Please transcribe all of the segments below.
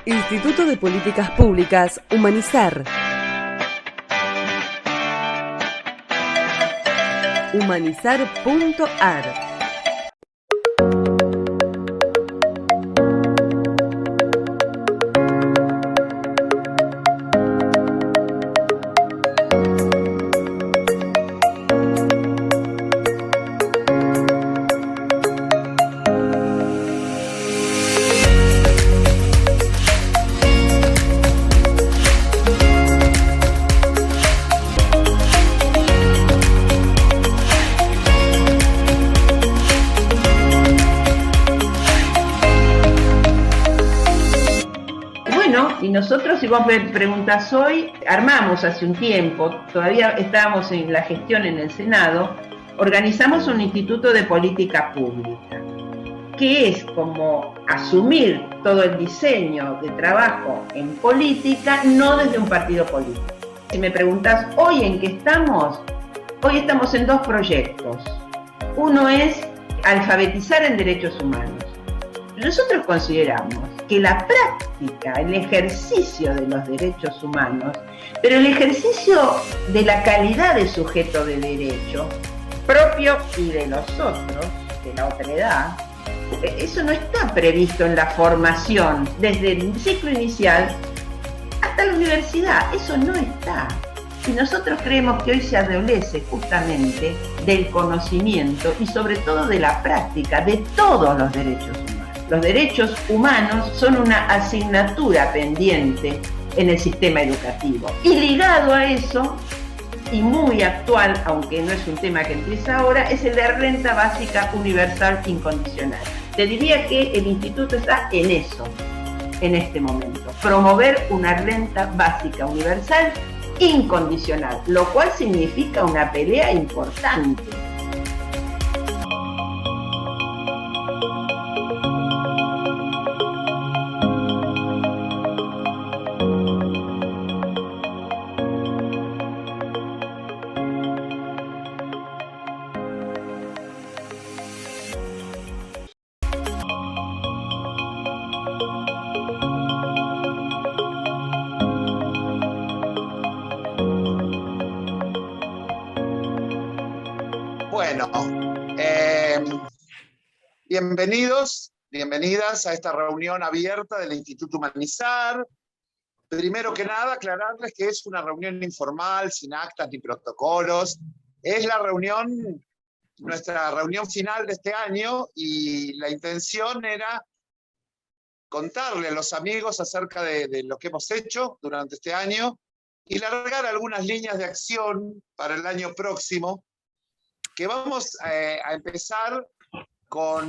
Instituto de Políticas Públicas, Humanizar. Humanizar.ar. Y nosotros, si vos me preguntás hoy, armamos hace un tiempo, todavía estábamos en la gestión en el Senado, organizamos un Instituto de Política Pública, que es como asumir todo el diseño de trabajo en política, no desde un partido político. Si me preguntás hoy en qué estamos, hoy estamos en dos proyectos. Uno es alfabetizar en derechos humanos. Nosotros consideramos que la práctica, el ejercicio de los derechos humanos, pero el ejercicio de la calidad de sujeto de derecho, propio y de los otros, de la otredad, eso no está previsto en la formación, desde el ciclo inicial hasta la universidad, eso no está. Y nosotros creemos que hoy se adolece justamente del conocimiento y sobre todo de la práctica de todos los derechos humanos. Los derechos humanos son una asignatura pendiente en el sistema educativo. Y ligado a eso, y muy actual, aunque no es un tema que empieza ahora, es el de renta básica universal incondicional. Te diría que el instituto está en eso, en este momento. Promover una renta básica universal incondicional, lo cual significa una pelea importante. Bueno, bienvenidas a esta reunión abierta del Instituto Humanizar. Primero que nada, aclararles que es una reunión informal, sin actas ni protocolos. Es nuestra reunión final de este año, y la intención era contarle a los amigos acerca de lo que hemos hecho durante este año y largar algunas líneas de acción para el año próximo, que vamos a empezar con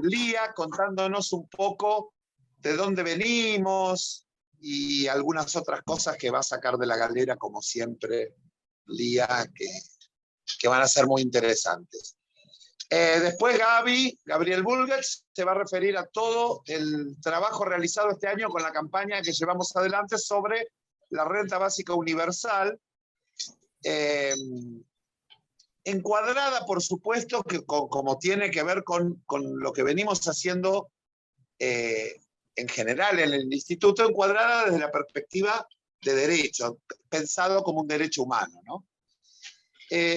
Lía contándonos un poco de dónde venimos y algunas otras cosas que va a sacar de la galera, como siempre, Lía, que van a ser muy interesantes. Después Gabriel Bulgach se va a referir a todo el trabajo realizado este año con la campaña que llevamos adelante sobre la renta básica universal, encuadrada, por supuesto, que como tiene que ver con lo que venimos haciendo en general en el instituto, encuadrada desde la perspectiva de derecho, pensado como un derecho humano, ¿no?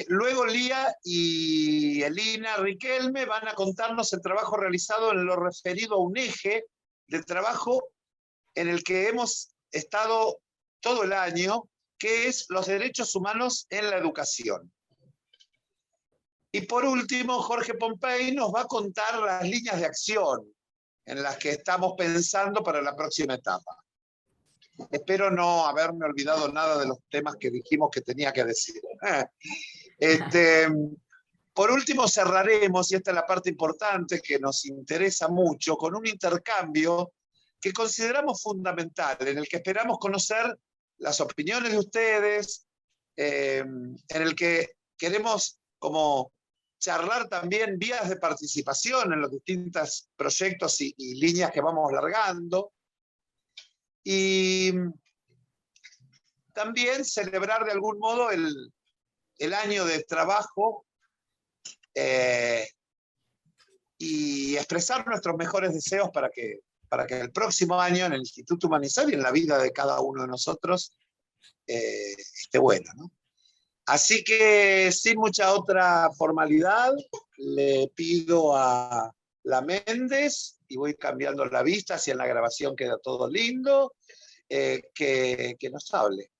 Luego Lía y Elina Riquelme van a contarnos el trabajo realizado en lo referido a un eje de trabajo en el que hemos estado todo el año, que es los derechos humanos en la educación. Y por último, Jorge Pompey nos va a contar las líneas de acción en las que estamos pensando para la próxima etapa. Espero no haberme olvidado nada de los temas que dijimos que tenía que decir. Por último, cerraremos, y esta es la parte importante que nos interesa mucho, con un intercambio que consideramos fundamental, en el que esperamos conocer las opiniones de ustedes, en el que queremos como charlar también vías de participación en los distintos proyectos y líneas que vamos largando. Y también celebrar de algún modo el año de trabajo y expresar nuestros mejores deseos para que para que el próximo año en el Instituto Humanizar y en la vida de cada uno de nosotros esté bueno, ¿no? Así que sin mucha otra formalidad, le pido a la Méndez, y voy cambiando la vista, si en la grabación queda todo lindo, que nos hable.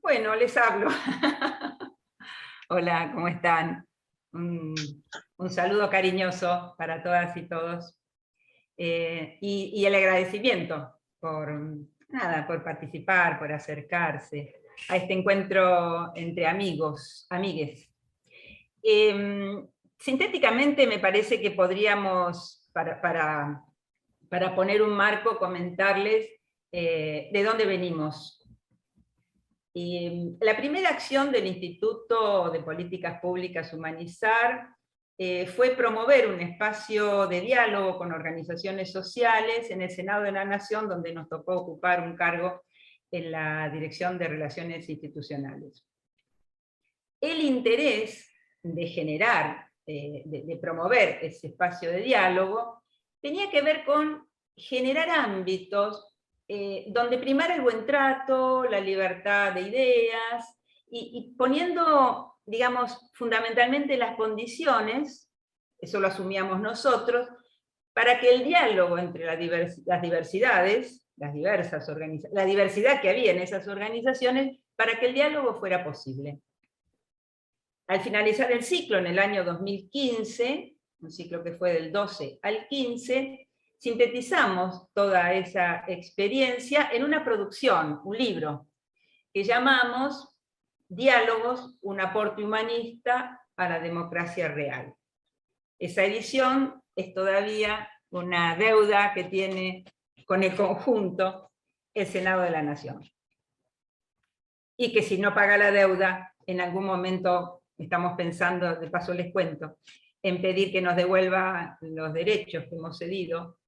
Bueno, les hablo. Hola, ¿cómo están? Un saludo cariñoso para todas y todos. Y el agradecimiento por participar, por acercarse a este encuentro entre amigos, amigues. Sintéticamente me parece que podríamos, para poner un marco, comentarles de dónde venimos. La primera acción del Instituto de Políticas Públicas Humanizar fue promover un espacio de diálogo con organizaciones sociales en el Senado de la Nación, donde nos tocó ocupar un cargo en la Dirección de Relaciones Institucionales. El interés de generar, de promover ese espacio de diálogo, tenía que ver con generar ámbitos donde primara el buen trato, la libertad de ideas, y poniendo, digamos, fundamentalmente las condiciones, eso lo asumíamos nosotros, para que el diálogo entre la diversidad que había en esas organizaciones, para que el diálogo fuera posible. Al finalizar el ciclo, en el año 2015, un ciclo que fue del 12 al 15, sintetizamos toda esa experiencia en una producción, un libro, que llamamos Diálogos, un aporte humanista a la democracia real. Esa edición es todavía una deuda que tiene con el conjunto el Senado de la Nación. Y que si no paga la deuda, en algún momento estamos pensando, de paso les cuento, en pedir que nos devuelva los derechos que hemos cedido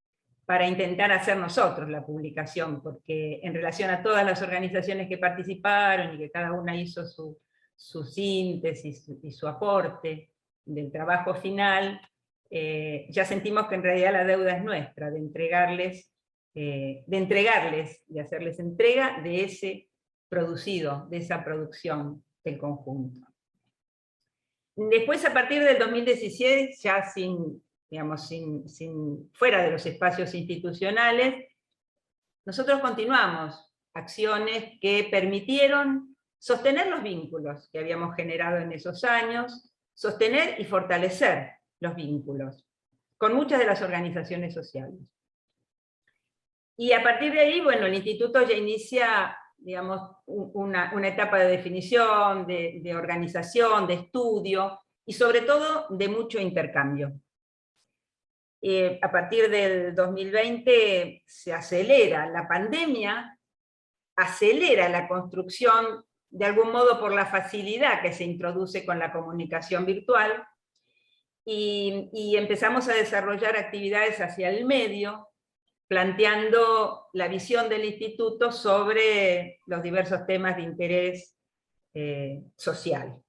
para intentar hacer nosotros la publicación, porque en relación a todas las organizaciones que participaron y que cada una hizo su síntesis y su aporte del trabajo final, ya sentimos que en realidad la deuda es nuestra, de entregarles, de hacerles entrega de ese producido, de esa producción del conjunto. Después, a partir del 2016, ya fuera de los espacios institucionales, nosotros continuamos acciones que permitieron sostener los vínculos que habíamos generado en esos años, sostener y fortalecer los vínculos con muchas de las organizaciones sociales. Y a partir de ahí, bueno, el instituto ya inicia, digamos, una etapa de definición, de organización, de estudio, y sobre todo de mucho intercambio. A partir del 2020 se acelera, la pandemia acelera la construcción, de algún modo por la facilidad que se introduce con la comunicación virtual, y empezamos a desarrollar actividades hacia el medio, planteando la visión del instituto sobre los diversos temas de interés social.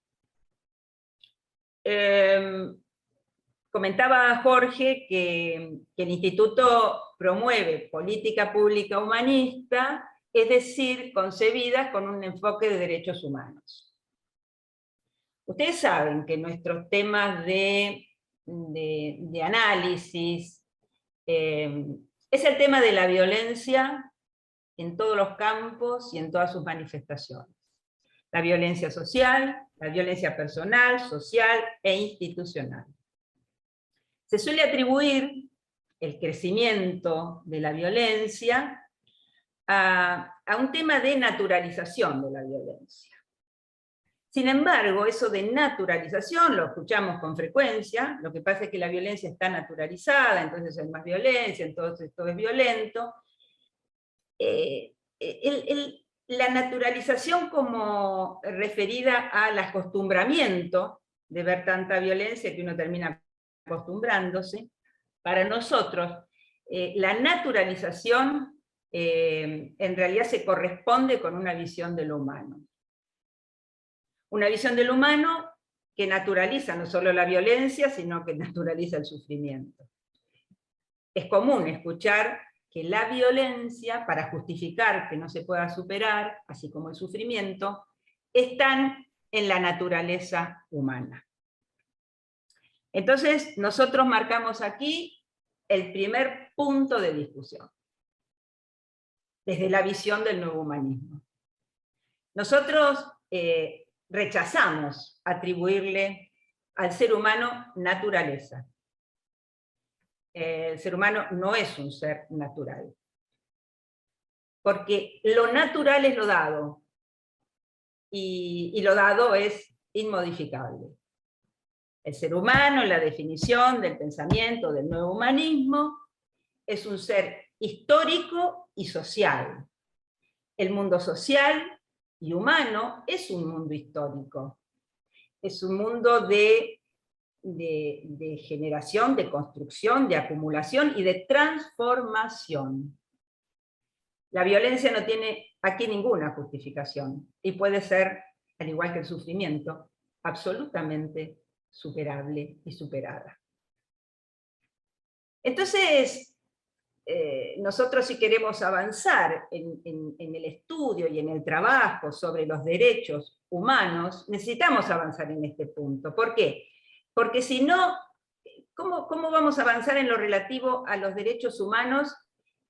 Comentaba Jorge que el instituto promueve política pública humanista, es decir, concebida con un enfoque de derechos humanos. Ustedes saben que nuestros temas de análisis es el tema de la violencia en todos los campos y en todas sus manifestaciones. La violencia social, la violencia personal, social e institucional. Se suele atribuir el crecimiento de la violencia a un tema de naturalización de la violencia. Sin embargo, eso de naturalización lo escuchamos con frecuencia, lo que pasa es que la violencia está naturalizada, entonces hay más violencia, entonces todo es violento. La naturalización como referida al acostumbramiento de ver tanta violencia que uno termina acostumbrándose, para nosotros la naturalización en realidad se corresponde con una visión de lo humano. Una visión del humano que naturaliza no solo la violencia, sino que naturaliza el sufrimiento. es común escuchar que la violencia, para justificar que no se pueda superar, así como el sufrimiento, están en la naturaleza humana. Entonces, nosotros marcamos aquí el primer punto de discusión, desde la visión del nuevo humanismo. Nosotros rechazamos atribuirle al ser humano naturaleza. El ser humano no es un ser natural, porque lo natural es lo dado, y lo dado es inmodificable. El ser humano, en la definición del pensamiento del nuevo humanismo, es un ser histórico y social. El mundo social y humano es un mundo histórico. Es un mundo de generación, de construcción, de acumulación y de transformación. La violencia no tiene aquí ninguna justificación, y puede ser, al igual que el sufrimiento, absolutamente superable y superada. Entonces, nosotros, si queremos avanzar en el estudio y en el trabajo sobre los derechos humanos, necesitamos avanzar en este punto. ¿Por qué? Porque si no, ¿cómo vamos a avanzar en lo relativo a los derechos humanos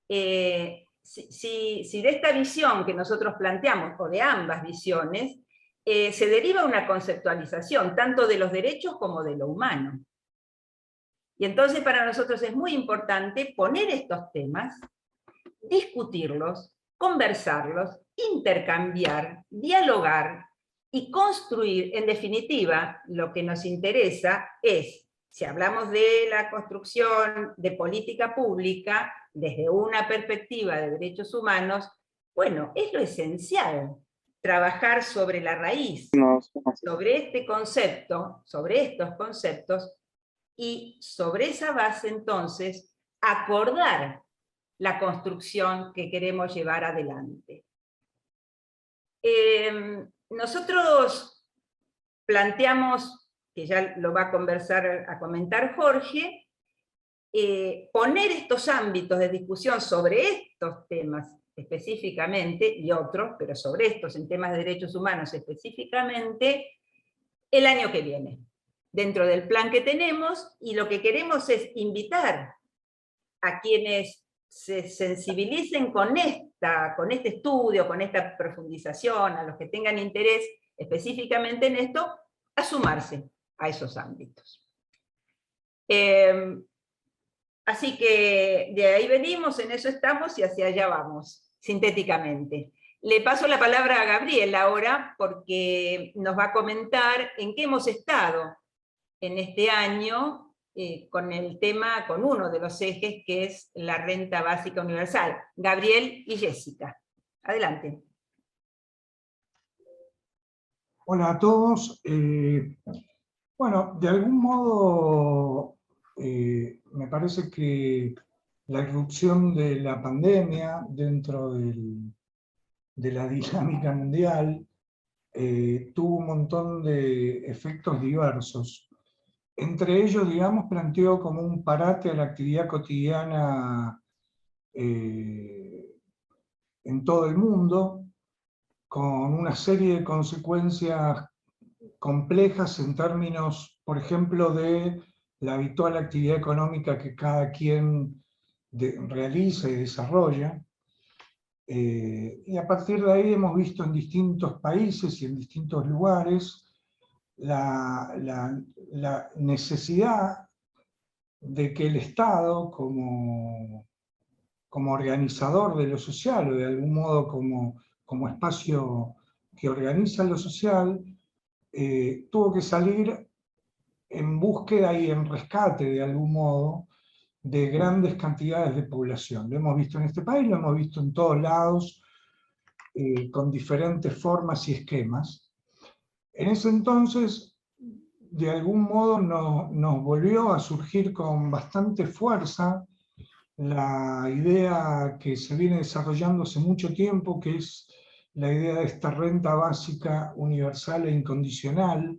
si de esta visión que nosotros planteamos, o de ambas visiones, se deriva una conceptualización, tanto de los derechos como de lo humano? Y entonces para nosotros es muy importante poner estos temas, discutirlos, conversarlos, intercambiar, dialogar y construir. En definitiva, lo que nos interesa es, si hablamos de la construcción de política pública desde una perspectiva de derechos humanos, bueno, es lo esencial, trabajar sobre la raíz, sobre este concepto, sobre estos conceptos, y sobre esa base entonces acordar la construcción que queremos llevar adelante. Nosotros planteamos, que ya lo va a comentar Jorge, poner estos ámbitos de discusión sobre estos temas específicamente, y otros, pero sobre estos en temas de derechos humanos específicamente, el año que viene, dentro del plan que tenemos, y lo que queremos es invitar a quienes se sensibilicen con este estudio, con esta profundización, a los que tengan interés específicamente en esto, a sumarse a esos ámbitos. Así que de ahí venimos, en eso estamos y hacia allá vamos, sintéticamente. Le paso la palabra a Gabriel ahora, porque nos va a comentar en qué hemos estado en este año con el tema, con uno de los ejes, que es la renta básica universal. Gabriel y Jessica, adelante. Hola a todos. Bueno, de algún modo me parece que la irrupción de la pandemia dentro de la dinámica mundial tuvo un montón de efectos diversos. Entre ellos, digamos, planteó como un parate a la actividad cotidiana en todo el mundo, con una serie de consecuencias complejas en términos, por ejemplo, de la habitual actividad económica que cada quien realiza y desarrolla. Y a partir de ahí hemos visto en distintos países y en distintos lugares la necesidad de que el Estado, como organizador de lo social, o de algún modo como espacio que organiza lo social, tuvo que salir en búsqueda y en rescate, de algún modo, de grandes cantidades de población. Lo hemos visto en este país, lo hemos visto en todos lados, con diferentes formas y esquemas. En ese entonces, de algún modo, nos volvió a surgir con bastante fuerza la idea que se viene desarrollando hace mucho tiempo, que es la idea de esta renta básica universal e incondicional,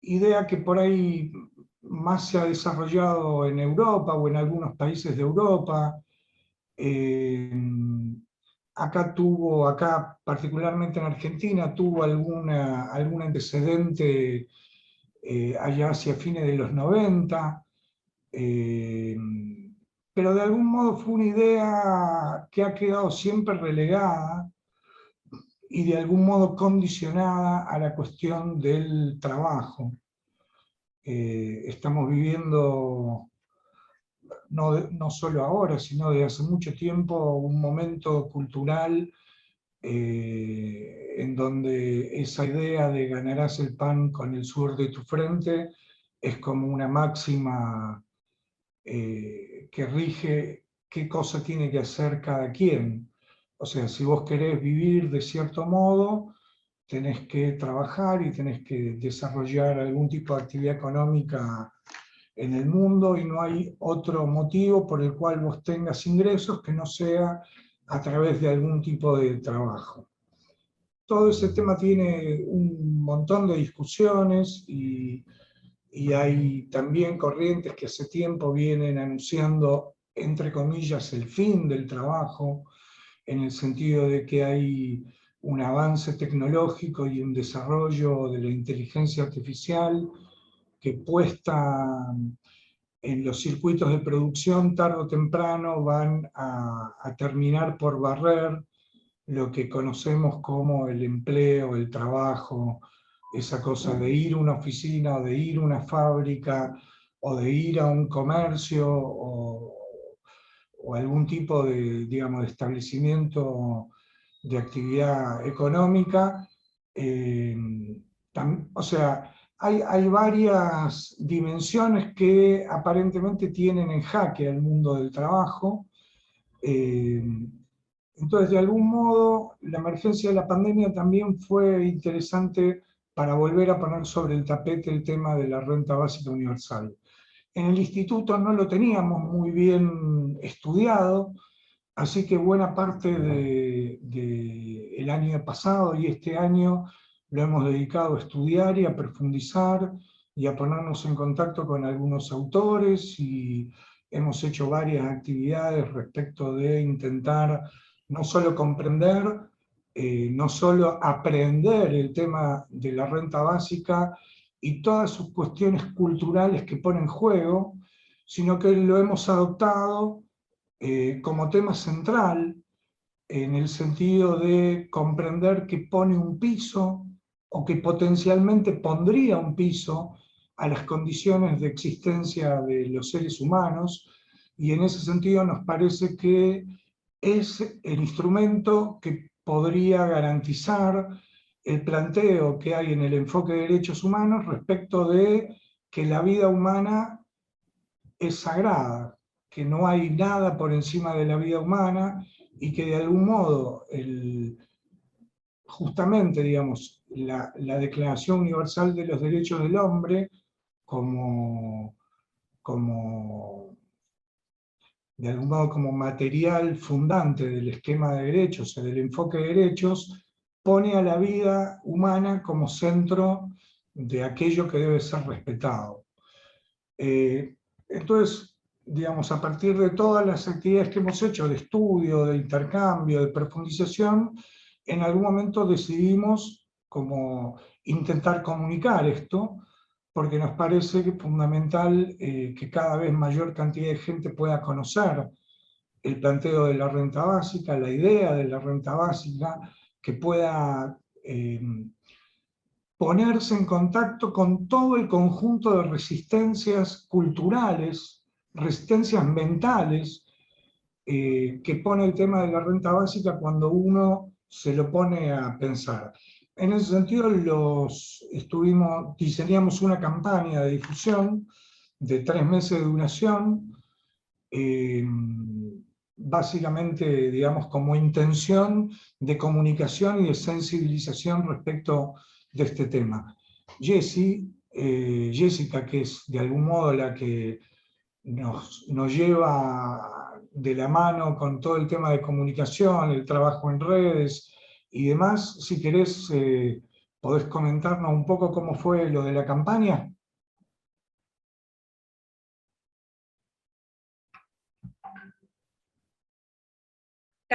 idea que por ahí más se ha desarrollado en Europa o en algunos países de Europa. Acá particularmente en Argentina, tuvo algún antecedente allá hacia fines de los 90, pero de algún modo fue una idea que ha quedado siempre relegada y de algún modo condicionada a la cuestión del trabajo. Estamos viviendo, no solo ahora, sino desde hace mucho tiempo, un momento cultural en donde esa idea de ganarás el pan con el sudor de tu frente es como una máxima que rige qué cosa tiene que hacer cada quien. O sea, si vos querés vivir de cierto modo, tenés que trabajar y tenés que desarrollar algún tipo de actividad económica en el mundo, y no hay otro motivo por el cual vos tengas ingresos que no sea a través de algún tipo de trabajo. Todo ese tema tiene un montón de discusiones y hay también corrientes que hace tiempo vienen anunciando, entre comillas, el fin del trabajo, en el sentido de que hay un avance tecnológico y un desarrollo de la inteligencia artificial que puesta en los circuitos de producción tarde o temprano van a terminar por barrer lo que conocemos como el empleo, el trabajo, esa cosa de ir a una oficina o de ir a una fábrica o de ir a un comercio o algún tipo de, digamos, de establecimiento de actividad económica. O sea, hay varias dimensiones que aparentemente tienen en jaque al mundo del trabajo. Entonces, de algún modo, la emergencia de la pandemia también fue interesante para volver a poner sobre el tapete el tema de la renta básica universal. En el instituto no lo teníamos muy bien estudiado, así que buena parte del año pasado y este año lo hemos dedicado a estudiar y a profundizar y a ponernos en contacto con algunos autores, y hemos hecho varias actividades respecto de intentar no solo comprender, no solo aprender el tema de la renta básica y todas sus cuestiones culturales que pone en juego, sino que lo hemos adoptado como tema central, en el sentido de comprender que pone un piso o que potencialmente pondría un piso a las condiciones de existencia de los seres humanos, y en ese sentido nos parece que es el instrumento que podría garantizar el planteo que hay en el enfoque de derechos humanos respecto de que la vida humana es sagrada, que no hay nada por encima de la vida humana, y que de algún modo justamente, digamos, la Declaración Universal de los Derechos del Hombre como de algún modo como material fundante del esquema de derechos o del enfoque de derechos, pone a la vida humana como centro de aquello que debe ser respetado. Entonces, digamos, a partir de todas las actividades que hemos hecho de estudio, de intercambio, de profundización, en algún momento decidimos como intentar comunicar esto, porque nos parece que es fundamental que cada vez mayor cantidad de gente pueda conocer el planteo de la renta básica, la idea de la renta básica, que pueda ponerse en contacto con todo el conjunto de resistencias culturales, resistencias mentales, que pone el tema de la renta básica cuando uno se lo pone a pensar. En ese sentido, diseñamos una campaña de difusión de 3 meses de duración, básicamente, digamos, como intención de comunicación y de sensibilización respecto de este tema. Jessica, que es de algún modo la que nos lleva de la mano con todo el tema de comunicación, el trabajo en redes y demás, si querés, podés comentarnos un poco cómo fue lo de la campaña.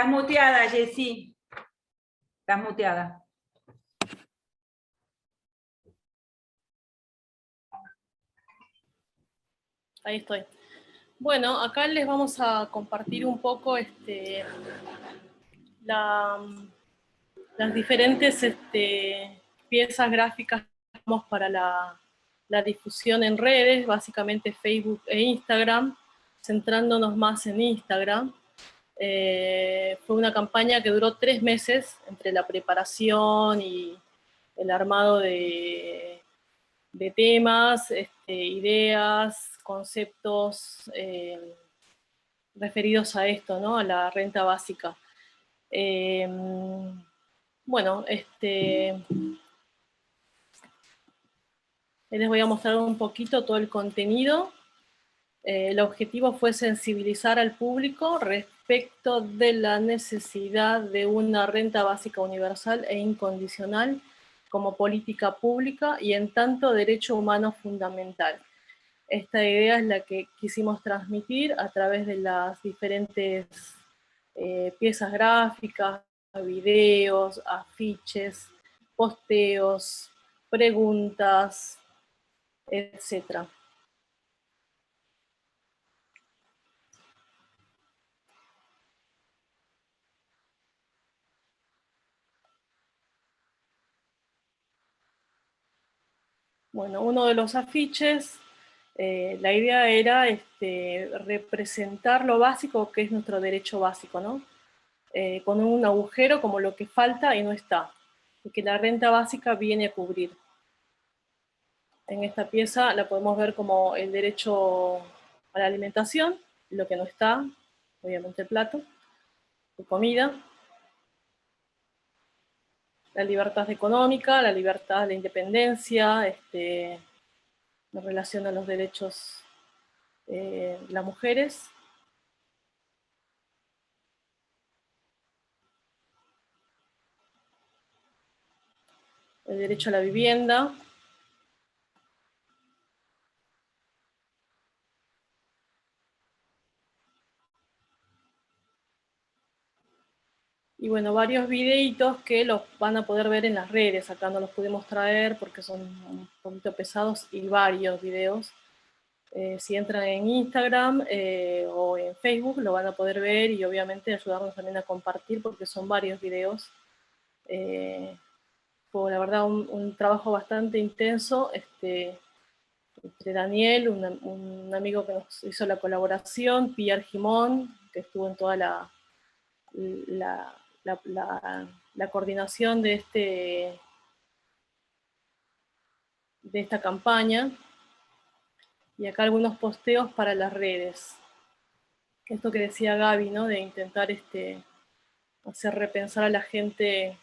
Estás muteada, Jessy. Estás muteada. Ahí estoy. Bueno, acá les vamos a compartir un poco las diferentes piezas gráficas que usamos para la difusión en redes, básicamente Facebook e Instagram, centrándonos más en Instagram. Fue una campaña que duró 3 meses entre la preparación y el armado de temas, ideas, conceptos referidos a esto, ¿no? A la renta básica. Bueno, les voy a mostrar un poquito todo el contenido. El objetivo fue sensibilizar al público respecto de la necesidad de una renta básica universal e incondicional como política pública y en tanto derecho humano fundamental. Esta idea es la que quisimos transmitir a través de las diferentes piezas gráficas, videos, afiches, posteos, preguntas, etc. Bueno, uno de los afiches, la idea era representar lo básico que es nuestro derecho básico, ¿no? Con un agujero como lo que falta y no está, y que la renta básica viene a cubrir. En esta pieza la podemos ver como el derecho a la alimentación, lo que no está, obviamente el plato, de comida, la libertad económica, la libertad de independencia, en relación a los derechos de las mujeres. El derecho a la vivienda. Y bueno, varios videitos que los van a poder ver en las redes. Acá no los pudimos traer porque son un poquito pesados y varios videos. Si entran en Instagram o en Facebook lo van a poder ver y obviamente ayudarnos también a compartir porque son varios videos. Fue la verdad un trabajo bastante intenso entre Daniel, un amigo que nos hizo la colaboración, Pierre Gimón, que estuvo en toda la coordinación de esta campaña, y acá algunos posteos para las redes. Esto que decía Gaby, ¿no? De intentar hacer repensar a la gente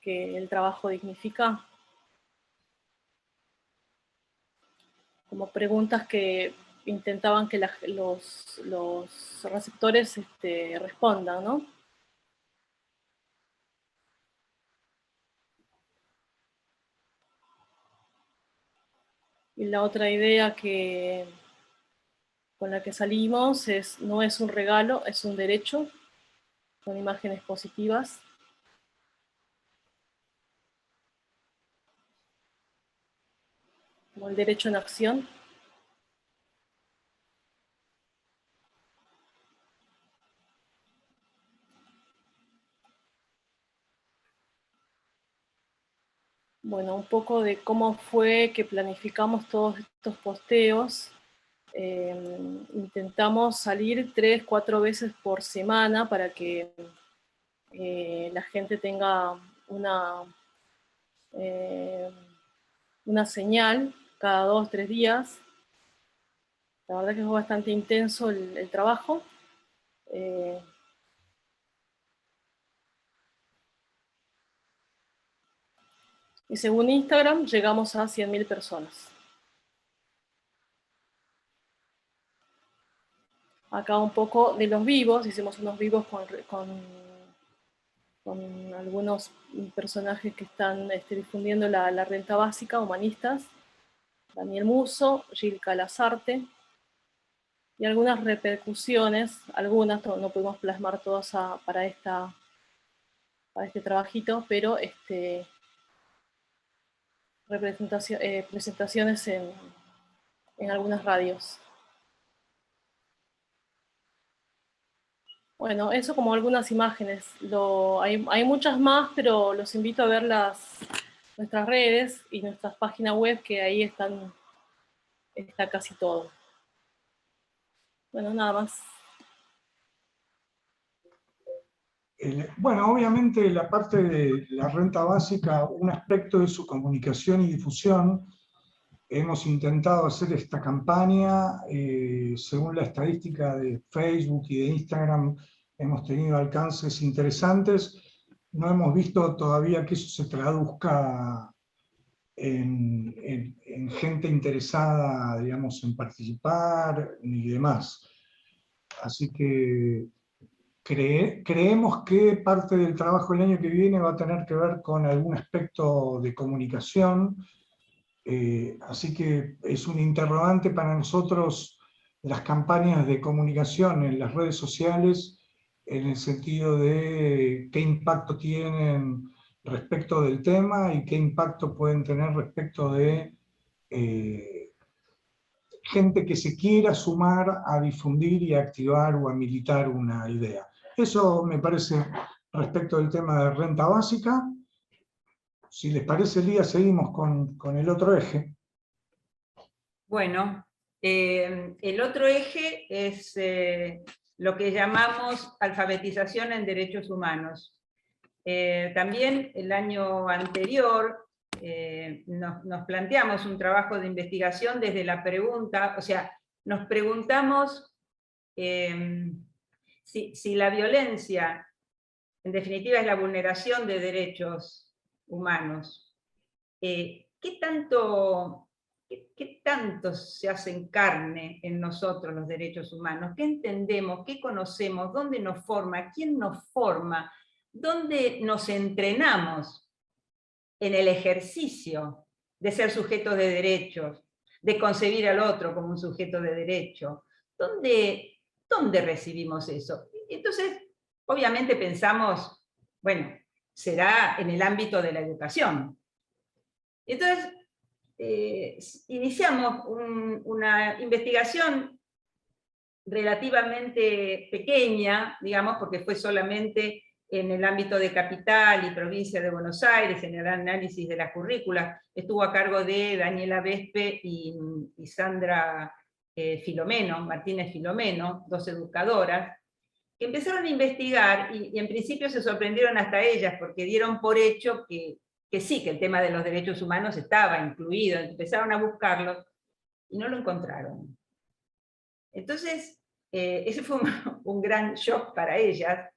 que el trabajo dignifica, como preguntas que intentaban que los receptores respondan, ¿no? Y la otra idea con la que salimos no es un regalo, es un derecho, con imágenes positivas. Como el derecho en acción. Bueno, un poco de cómo fue que planificamos todos estos posteos. Intentamos salir 3, 4 veces por semana para que la gente tenga una señal cada 2, 3 días. La verdad que fue bastante intenso el trabajo. Y según Instagram llegamos a 100.000 personas. Acá un poco de los vivos, hicimos unos vivos con algunos personajes que están difundiendo la renta básica, humanistas, Daniel Musso, Gil Calazarte, y algunas repercusiones, algunas no pudimos plasmar todas para este trabajito, pero presentaciones en algunas radios. Bueno, eso como algunas imágenes. Hay muchas más, pero los invito a ver nuestras redes y nuestras páginas web, que ahí está casi todo. Bueno, nada más. Bueno, obviamente la parte de la renta básica, un aspecto es su comunicación y difusión. Hemos intentado hacer esta campaña, según la estadística de Facebook y de Instagram, hemos tenido alcances interesantes. No hemos visto todavía que eso se traduzca en gente interesada, digamos, en participar ni demás. Así que creemos que parte del trabajo el año que viene va a tener que ver con algún aspecto de comunicación. Así que es un interrogante para nosotros las campañas de comunicación en las redes sociales, en el sentido de qué impacto tienen respecto del tema y qué impacto pueden tener respecto de gente que se quiera sumar a difundir y a activar o a militar una idea. Eso me parece respecto del tema de renta básica. Si les parece, Lía, seguimos con el otro eje. Bueno, el otro eje es lo que llamamos alfabetización en derechos humanos. También el año anterior nos planteamos un trabajo de investigación desde la pregunta, o sea, nos preguntamos si la violencia, en definitiva, es la vulneración de derechos humanos, ¿qué tanto se hacen carne en nosotros los derechos humanos? ¿Qué entendemos? ¿Qué conocemos? ¿Dónde nos forma? ¿Quién nos forma? ¿Dónde nos entrenamos en el ejercicio de ser sujetos de derechos, de concebir al otro como un sujeto de derecho? ¿Dónde recibimos eso? Entonces, obviamente pensamos, bueno, será en el ámbito de la educación. Entonces, iniciamos una investigación relativamente pequeña, digamos, porque fue solamente en el ámbito de Capital y Provincia de Buenos Aires, en el análisis de las currículas. Estuvo a cargo de Daniela Vespe y Sandra Martínez Filomeno, dos educadoras, que empezaron a investigar y en principio se sorprendieron hasta ellas, porque dieron por hecho que sí, que el tema de los derechos humanos estaba incluido, empezaron a buscarlo y no lo encontraron. Entonces, ese fue un gran shock para ellas,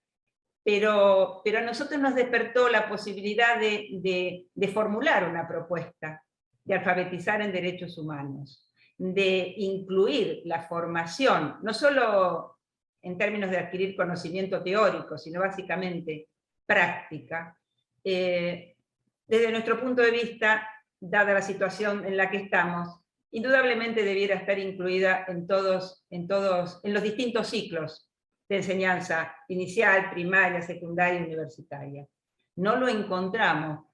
pero a nosotros nos despertó la posibilidad de formular una propuesta, de alfabetizar en derechos humanos, de incluir la formación, no solo en términos de adquirir conocimiento teórico, sino básicamente práctica. Desde nuestro punto de vista, dada la situación en la que estamos, indudablemente debiera estar incluida en los distintos ciclos de enseñanza inicial, primaria, secundaria y universitaria. No lo encontramos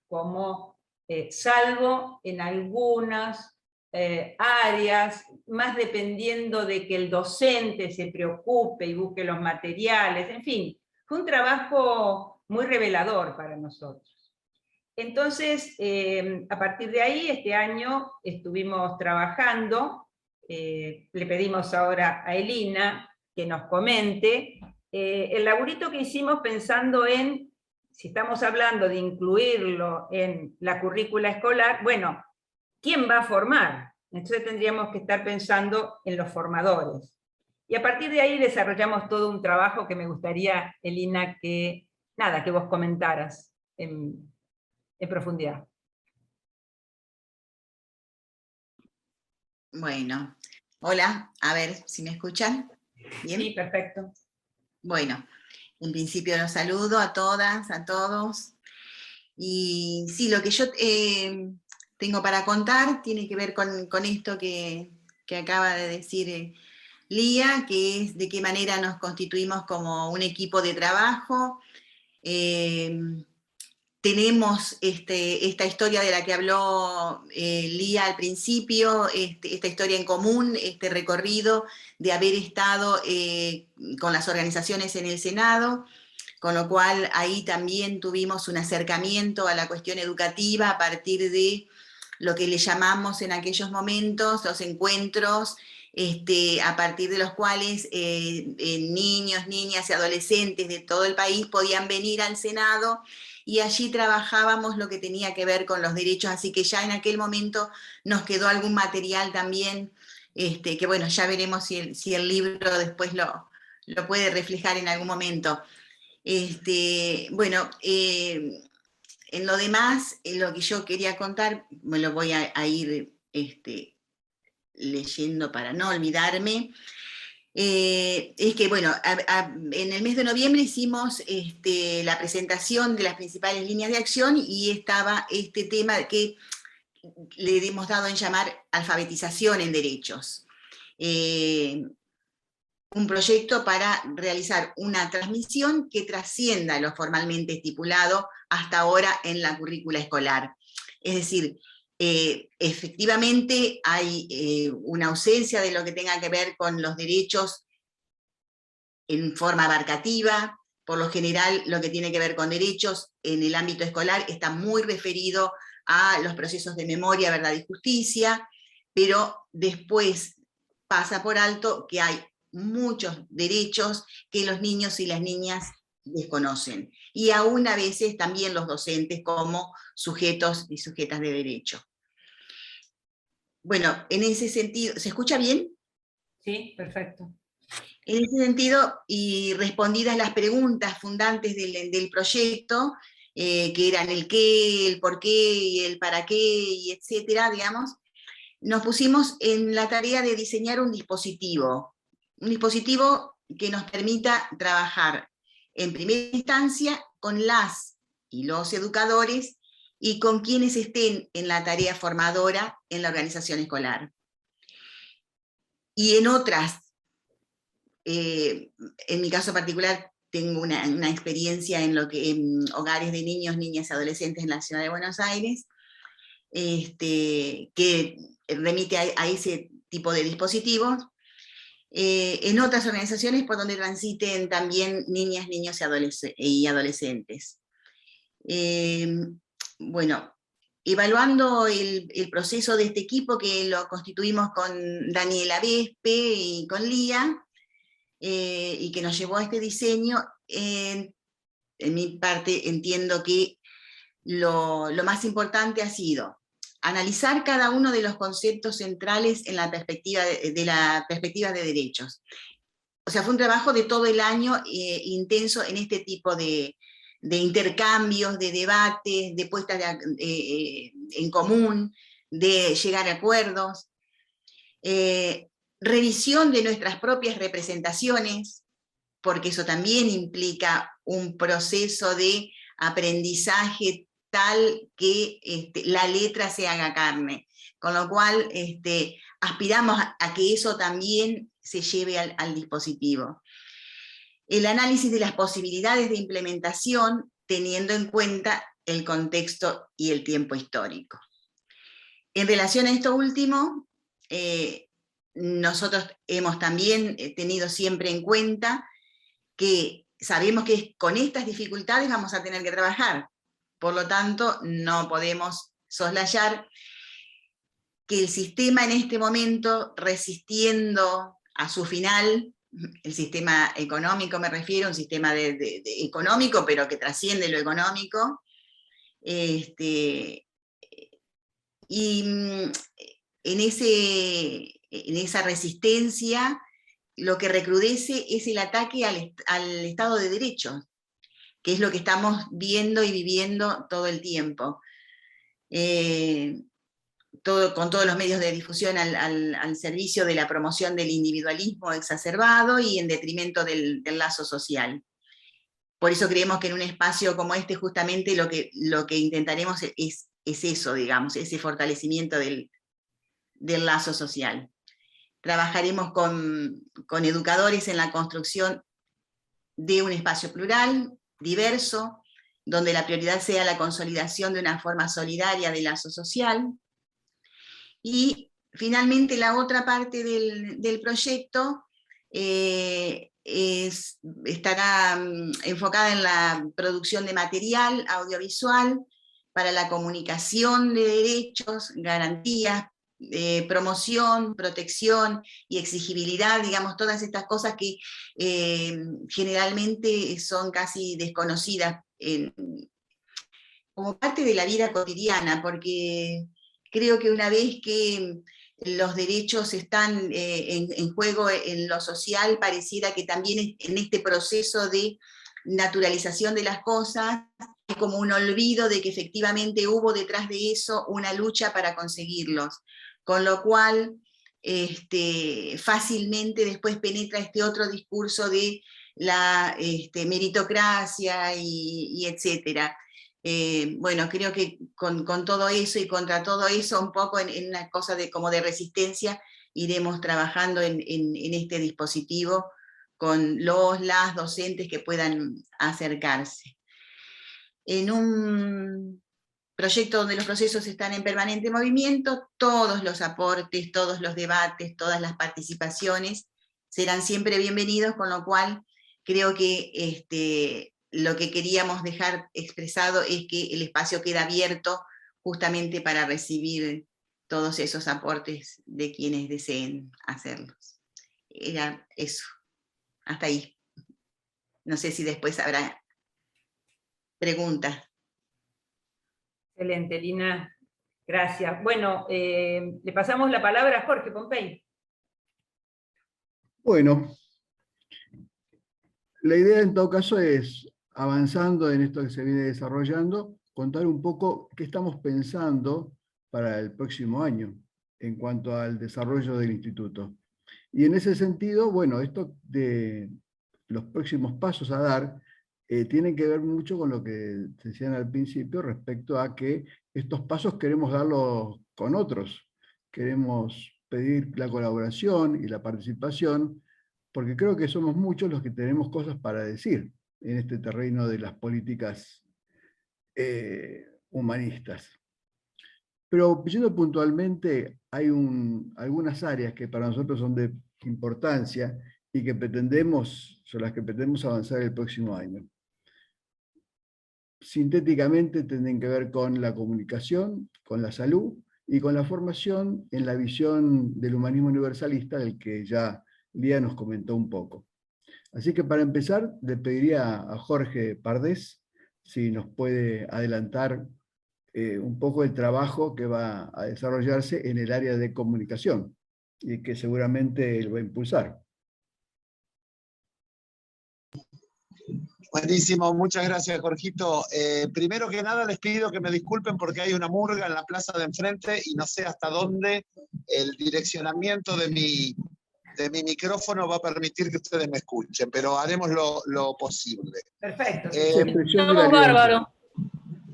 salvo en algunas áreas, más dependiendo de que el docente se preocupe y busque los materiales, en fin, fue un trabajo muy revelador para nosotros. Entonces, a partir de ahí, este año estuvimos trabajando, le pedimos ahora a Elina que nos comente, el laburito que hicimos pensando en, si estamos hablando de incluirlo en la currícula escolar, bueno, ¿quién va a formar? Entonces tendríamos que estar pensando en los formadores. Y a partir de ahí desarrollamos todo un trabajo que me gustaría, Elina, que vos comentaras en profundidad. Bueno, hola, a ver si me escuchan. ¿Bien? Sí, perfecto. Bueno, en principio los saludo a todas, a todos. Y sí, lo que yo tengo para contar tiene que ver con esto que acaba de decir Lía, que es de qué manera nos constituimos como un equipo de trabajo. Tenemos esta historia de la que habló Lía al principio, esta historia en común, este recorrido de haber estado con las organizaciones en el Senado, con lo cual ahí también tuvimos un acercamiento a la cuestión educativa a partir de lo que le llamamos en aquellos momentos los encuentros, a partir de los cuales niños, niñas y adolescentes de todo el país podían venir al Senado, y allí trabajábamos lo que tenía que ver con los derechos, así que ya en aquel momento nos quedó algún material también, que bueno, ya veremos si el libro después lo puede reflejar en algún momento. Bueno, en lo demás, lo que yo quería contar, me lo voy a ir leyendo para no olvidarme. Es que, bueno, en el mes de noviembre hicimos la presentación de las principales líneas de acción, y estaba este tema que le hemos dado en llamar alfabetización en derechos. Un proyecto para realizar una transmisión que trascienda lo formalmente estipulado hasta ahora en la currícula escolar. Es decir, efectivamente hay una ausencia de lo que tenga que ver con los derechos en forma abarcativa. Por lo general, lo que tiene que ver con derechos en el ámbito escolar está muy referido a los procesos de memoria, verdad y justicia, pero después pasa por alto que hay muchos derechos que los niños y las niñas desconocen, y aún a veces también los docentes como sujetos y sujetas de derecho. Bueno, en ese sentido, ¿se escucha bien? Sí, perfecto. En ese sentido, y respondidas las preguntas fundantes del proyecto, que eran el qué, el por qué, y el para qué, y etcétera, digamos, nos pusimos en la tarea de diseñar un dispositivo que nos permita trabajar en primera instancia con las y los educadores y con quienes estén en la tarea formadora en la organización escolar. Y en otras, en mi caso particular, tengo una experiencia en hogares de niños, niñas y adolescentes en la ciudad de Buenos Aires, que remite a ese tipo de dispositivos. En otras organizaciones por donde transiten también niñas, niños y adolescentes. Bueno, evaluando el proceso de este equipo, que lo constituimos con Daniela Vespe y con Lía, y que nos llevó a este diseño, en mi parte entiendo que lo más importante ha sido analizar cada uno de los conceptos centrales en la perspectiva de derechos. O sea, fue un trabajo de todo el año intenso en este tipo de intercambios, de debates, de puestas en común, de llegar a acuerdos, revisión de nuestras propias representaciones, porque eso también implica un proceso de aprendizaje tal que la letra se haga carne, con lo cual aspiramos a que eso también se lleve al dispositivo. El análisis de las posibilidades de implementación teniendo en cuenta el contexto y el tiempo histórico. En relación a esto último, nosotros hemos también tenido siempre en cuenta que sabemos que con estas dificultades vamos a tener que trabajar. Por lo tanto, no podemos soslayar que el sistema en este momento, resistiendo a su final, el sistema económico me refiero, un sistema económico, pero que trasciende lo económico, y en esa resistencia lo que recrudece es el ataque al Estado de Derecho, que es lo que estamos viendo y viviendo todo el tiempo. Con todos los medios de difusión al servicio de la promoción del individualismo exacerbado y en detrimento del lazo social. Por eso creemos que en un espacio como este justamente lo que intentaremos es eso, digamos, ese fortalecimiento del lazo social. Trabajaremos con educadores en la construcción de un espacio plural, diverso, donde la prioridad sea la consolidación de una forma solidaria de lazo social. Y finalmente la otra parte del proyecto estará enfocada en la producción de material audiovisual para la comunicación de derechos, garantías, promoción, protección y exigibilidad, digamos, todas estas cosas que generalmente son casi desconocidas como parte de la vida cotidiana, porque creo que una vez que los derechos están en juego en lo social, pareciera que también en este proceso de naturalización de las cosas hay como un olvido de que efectivamente hubo detrás de eso una lucha para conseguirlos, con lo cual fácilmente después penetra este otro discurso de la meritocracia y etcétera. Bueno, creo que con todo eso y contra todo eso, un poco en una cosa como de resistencia, iremos trabajando en este dispositivo con las docentes que puedan acercarse. En un proyecto donde los procesos están en permanente movimiento, todos los aportes, todos los debates, todas las participaciones serán siempre bienvenidos, con lo cual creo que lo que queríamos dejar expresado es que el espacio queda abierto justamente para recibir todos esos aportes de quienes deseen hacerlos. Era eso, hasta ahí. No sé si después habrá preguntas. Excelente, Lina. Gracias. Bueno, le pasamos la palabra a Jorge Pompey. Bueno, la idea en todo caso es, avanzando en esto que se viene desarrollando, contar un poco qué estamos pensando para el próximo año en cuanto al desarrollo del instituto. Y en ese sentido, bueno, esto de los próximos pasos a dar tienen que ver mucho con lo que se decían al principio respecto a que estos pasos queremos darlos con otros. Queremos pedir la colaboración y la participación, porque creo que somos muchos los que tenemos cosas para decir en este terreno de las políticas humanistas. Pero yendo puntualmente, hay algunas áreas que para nosotros son de importancia y que sobre las que pretendemos avanzar el próximo año. Sintéticamente tienen que ver con la comunicación, con la salud y con la formación en la visión del humanismo universalista, del que ya Lía nos comentó un poco. Así que para empezar, le pediría a Jorge Pardés si nos puede adelantar un poco el trabajo que va a desarrollarse en el área de comunicación y que seguramente él va a impulsar. Buenísimo, muchas gracias, Jorgito. Primero que nada les pido que me disculpen porque hay una murga en la plaza de enfrente y no sé hasta dónde el direccionamiento de mi micrófono va a permitir que ustedes me escuchen, pero haremos lo posible. Perfecto. Estamos bárbaros.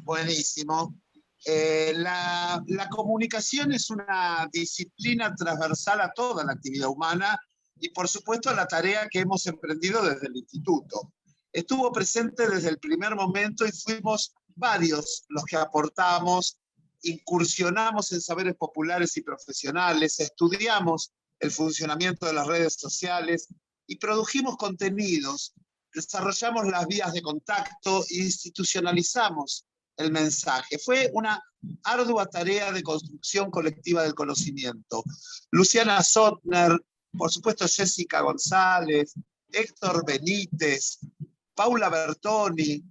Buenísimo. La comunicación es una disciplina transversal a toda la actividad humana y por supuesto a la tarea que hemos emprendido desde el instituto. Estuvo presente desde el primer momento y fuimos varios los que aportamos, incursionamos en saberes populares y profesionales, estudiamos el funcionamiento de las redes sociales y produjimos contenidos, desarrollamos las vías de contacto e institucionalizamos el mensaje. Fue una ardua tarea de construcción colectiva del conocimiento. Luciana Sotner, por supuesto Jessica González, Héctor Benítez, Paula Bertoni.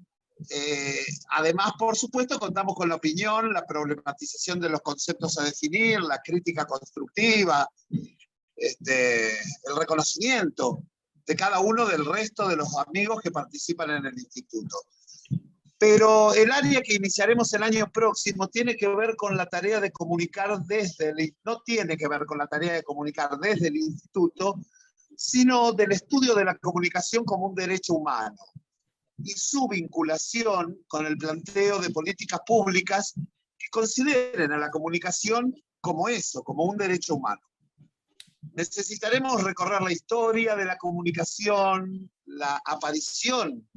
Además, por supuesto, contamos con la opinión, la problematización de los conceptos a definir, la crítica constructiva, el reconocimiento de cada uno del resto de los amigos que participan en el instituto. Pero el área que iniciaremos el año próximo tiene que ver con la tarea de comunicar no tiene que ver con la tarea de comunicar desde el instituto, sino del estudio de la comunicación como un derecho humano y su vinculación con el planteo de políticas públicas que consideren a la comunicación como eso, como un derecho humano. necesitaremos recorrer la historia de la comunicación, la aparición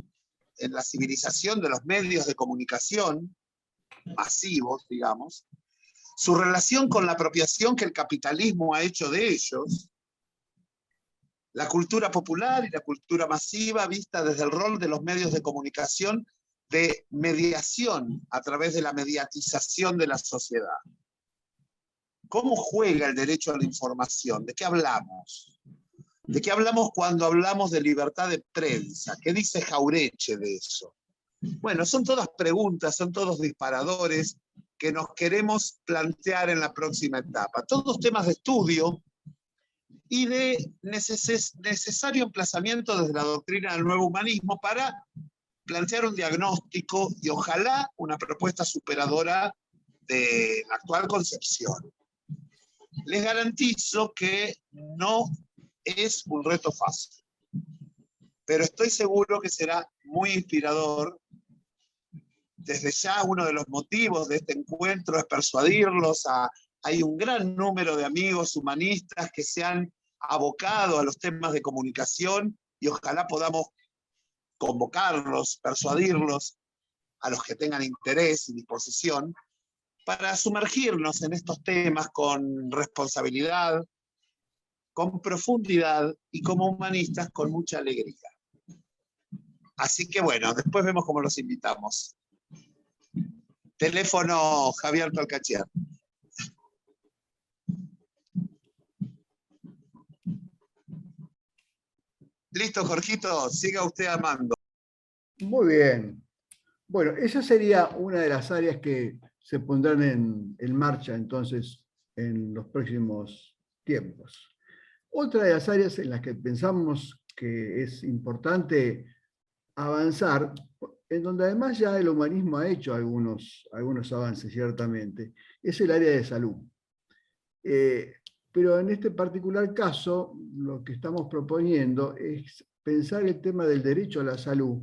en la civilización de los medios de comunicación masivos, digamos, su relación con la apropiación que el capitalismo ha hecho de ellos, la cultura popular y la cultura masiva vista desde el rol de los medios de comunicación de mediación a través de la mediatización de la sociedad. ¿Cómo juega el derecho a la información? ¿De qué hablamos? ¿De qué hablamos cuando hablamos de libertad de prensa? ¿Qué dice Jauretche de eso? Bueno, son todas preguntas, son todos disparadores que nos queremos plantear en la próxima etapa. Todos temas de estudio y de necesario emplazamiento desde la doctrina del nuevo humanismo para plantear un diagnóstico y ojalá una propuesta superadora de la actual concepción. Les garantizo que no es un reto fácil, pero estoy seguro que será muy inspirador. Desde ya uno de los motivos de este encuentro es persuadirlos hay un gran número de amigos humanistas que se han abocado a los temas de comunicación y ojalá podamos convocarlos, persuadirlos, a los que tengan interés y disposición, para sumergirnos en estos temas con responsabilidad, con profundidad y como humanistas con mucha alegría. Así que bueno, después vemos cómo los invitamos. Teléfono Javier Tolcachier. Listo, Jorgito, siga usted amando. Muy bien. Bueno, esa sería una de las áreas que se pondrán en marcha entonces en los próximos tiempos. Otra de las áreas en las que pensamos que es importante avanzar, en donde además ya el humanismo ha hecho algunos avances ciertamente, es el área de salud. Pero en este particular caso, lo que estamos proponiendo es pensar el tema del derecho a la salud,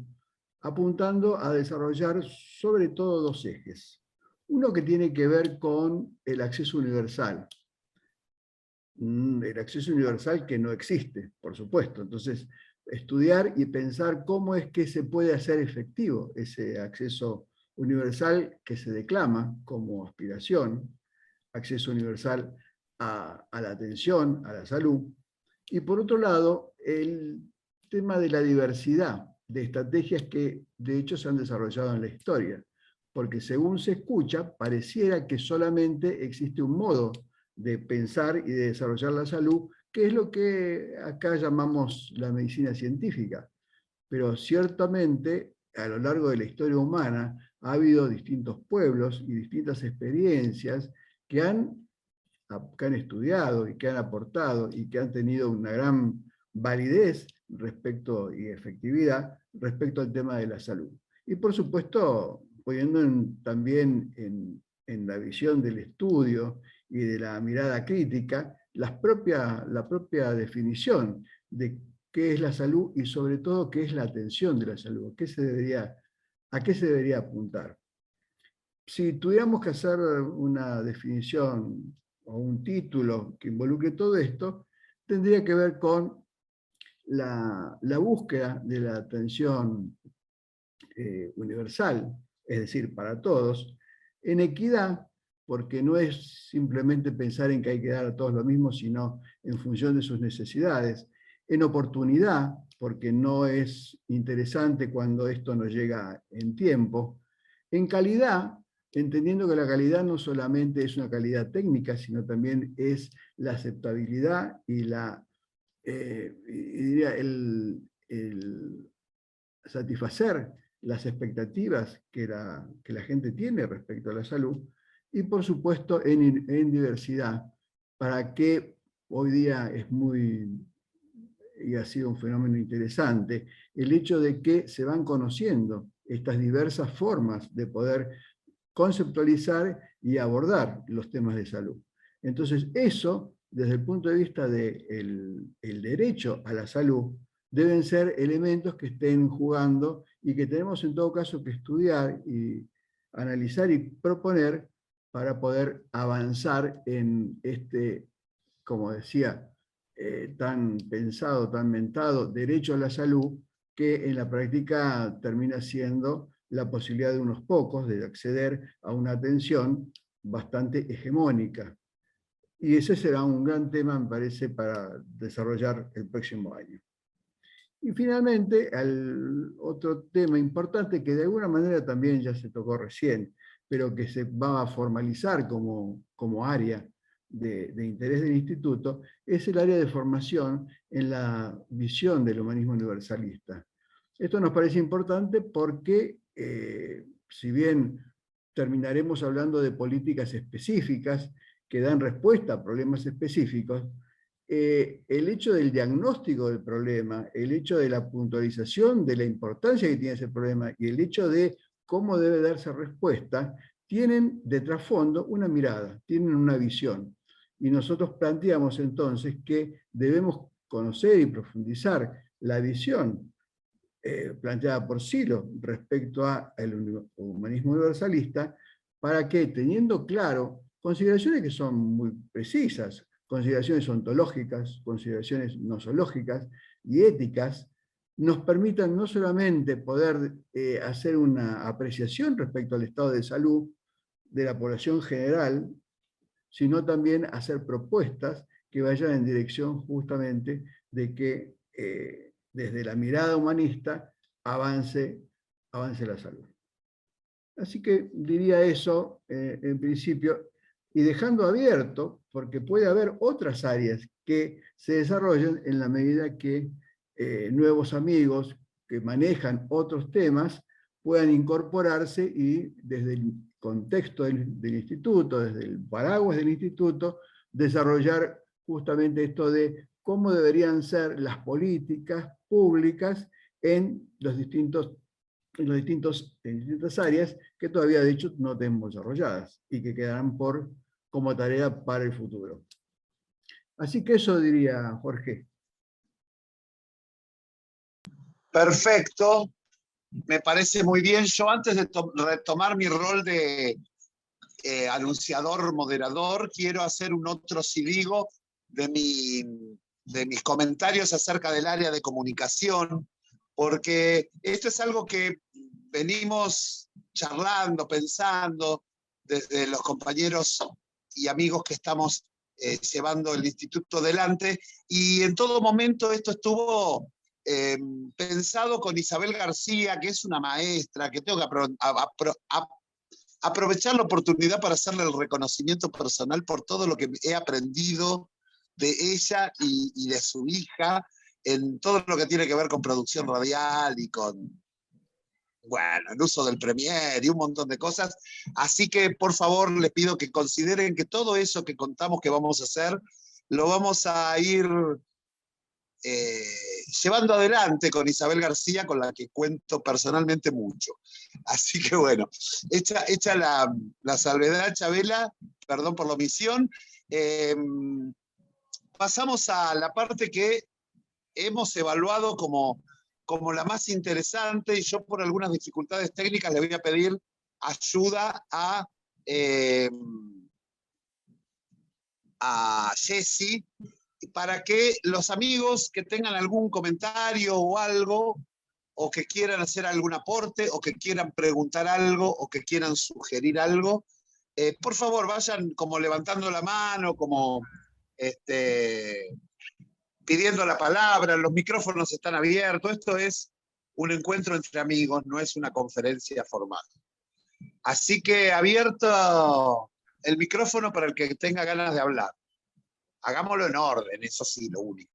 apuntando a desarrollar sobre todo dos ejes. Uno que tiene que ver con el acceso universal. El acceso universal que no existe, por supuesto. Entonces, estudiar y pensar cómo es que se puede hacer efectivo ese acceso universal que se declama como aspiración, acceso universal a la atención, a la salud. Y por otro lado, el tema de la diversidad de estrategias que de hecho se han desarrollado en la historia, porque según se escucha, pareciera que solamente existe un modo de pensar y de desarrollar la salud, que es lo que acá llamamos la medicina científica. Pero ciertamente, a lo largo de la historia humana, ha habido distintos pueblos y distintas experiencias que han estudiado y que han aportado y que han tenido una gran validez respecto y efectividad respecto al tema de la salud. Y por supuesto, poniendo también en la visión del estudio y de la mirada crítica, la propia definición de qué es la salud y sobre todo qué es la atención de la salud, a qué se debería apuntar. Si tuviéramos que hacer una definición o un título que involucre todo esto, tendría que ver con la búsqueda de la atención universal, es decir, para todos, en equidad, porque no es simplemente pensar en que hay que dar a todos lo mismo, sino en función de sus necesidades, en oportunidad, porque no es interesante cuando esto no llega en tiempo, en calidad, entendiendo que la calidad no solamente es una calidad técnica, sino también es la aceptabilidad y diría el satisfacer las expectativas que la gente tiene respecto a la salud, y por supuesto en diversidad, para que hoy día es y ha sido un fenómeno interesante, el hecho de que se van conociendo estas diversas formas de poder conceptualizar y abordar los temas de salud. Entonces eso, desde el punto de vista del derecho a la salud, deben ser elementos que estén jugando y que tenemos en todo caso que estudiar y analizar y proponer para poder avanzar en este, como decía, tan pensado, tan mentado, derecho a la salud, que en la práctica termina siendo la posibilidad de unos pocos de acceder a una atención bastante hegemónica. Y ese será un gran tema, me parece, para desarrollar el próximo año. Y finalmente, otro tema importante que de alguna manera también ya se tocó recién, pero que se va a formalizar como área de interés del instituto, es el área de formación en la visión del humanismo universalista. Esto nos parece importante porque, si bien terminaremos hablando de políticas específicas que dan respuesta a problemas específicos, el hecho del diagnóstico del problema, el hecho de la puntualización de la importancia que tiene ese problema y el hecho de cómo debe darse respuesta, tienen de trasfondo una mirada, tienen una visión. Y nosotros planteamos entonces que debemos conocer y profundizar la visión planteada por Silo respecto al humanismo universalista, para que, teniendo claro consideraciones que son muy precisas, consideraciones ontológicas, consideraciones nosológicas y éticas, nos permitan no solamente poder hacer una apreciación respecto al estado de salud de la población general, sino también hacer propuestas que vayan en dirección justamente de que desde la mirada humanista avance la salud. Así que diría eso en principio, y dejando abierto, porque puede haber otras áreas que se desarrollen en la medida que nuevos amigos que manejan otros temas puedan incorporarse y desde el contexto del instituto, desde el paraguas del instituto, desarrollar justamente esto de cómo deberían ser las políticas públicas en distintas áreas que todavía de hecho no tenemos desarrolladas y que quedarán como tarea para el futuro. Así que eso diría Jorge. Perfecto, me parece muy bien. Yo antes de retomar mi rol de anunciador, moderador, quiero hacer un otro si digo de mis comentarios acerca del área de comunicación, porque esto es algo que venimos charlando, pensando, desde los compañeros y amigos que estamos llevando el instituto adelante, y en todo momento esto estuvo pensado con Isabel García, que es una maestra, que tengo que aprovechar la oportunidad para hacerle el reconocimiento personal por todo lo que he aprendido de ella y de su hija, en todo lo que tiene que ver con producción radial y con, bueno, el uso del Premiere y un montón de cosas. Así que, por favor, les pido que consideren que todo eso que contamos que vamos a hacer, lo vamos a ir llevando adelante con Isabel García, con la que cuento personalmente mucho. Así que bueno, hecha la salvedad, Chabela, perdón por la omisión, pasamos a la parte que hemos evaluado como la más interesante, y yo por algunas dificultades técnicas le voy a pedir ayuda a Jessy, para que los amigos que tengan algún comentario o algo, o que quieran hacer algún aporte, o que quieran preguntar algo, o que quieran sugerir algo, por favor vayan como levantando la mano, como pidiendo la palabra. Los micrófonos están abiertos. Esto es un encuentro entre amigos, no es una conferencia formal. Así que abierto el micrófono para el que tenga ganas de hablar. Hagámoslo en orden, eso sí, lo único.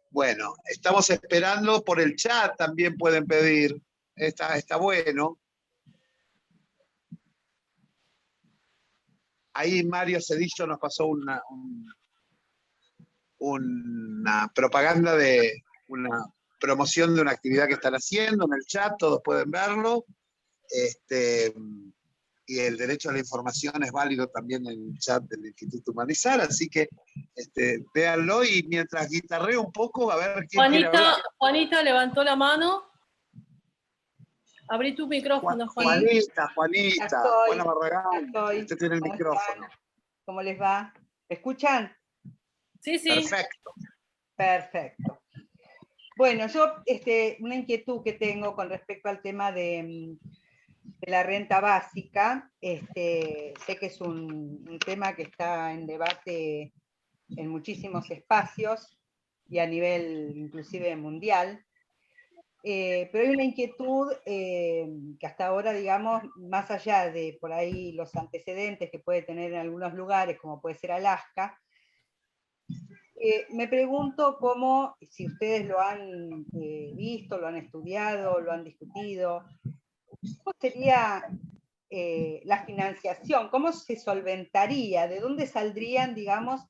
Bueno, estamos esperando por el chat, también pueden pedir. Está bueno. Ahí Mario Cedillo nos pasó una propaganda de una promoción de una actividad que están haciendo en el chat, todos pueden verlo. Y el derecho a la información es válido también en el chat del Instituto Humanizar, así que véanlo, y mientras guitarreo un poco, a ver quién quiere hablar. Juanita levantó la mano. Abrí tu micrófono, Juanita. Estoy, Juana Barragán, usted tiene el micrófono. ¿Cómo les va? ¿Me escuchan? Sí, sí. Perfecto. Perfecto. Bueno, yo una inquietud que tengo con respecto al tema de la renta básica, sé que es un tema que está en debate en muchísimos espacios y a nivel inclusive mundial, pero hay una inquietud que hasta ahora, digamos, más allá de por ahí los antecedentes que puede tener en algunos lugares, como puede ser Alaska, me pregunto cómo, si ustedes lo han visto, lo han estudiado, lo han discutido, ¿cómo sería la financiación? ¿Cómo se solventaría? ¿De dónde saldrían, digamos,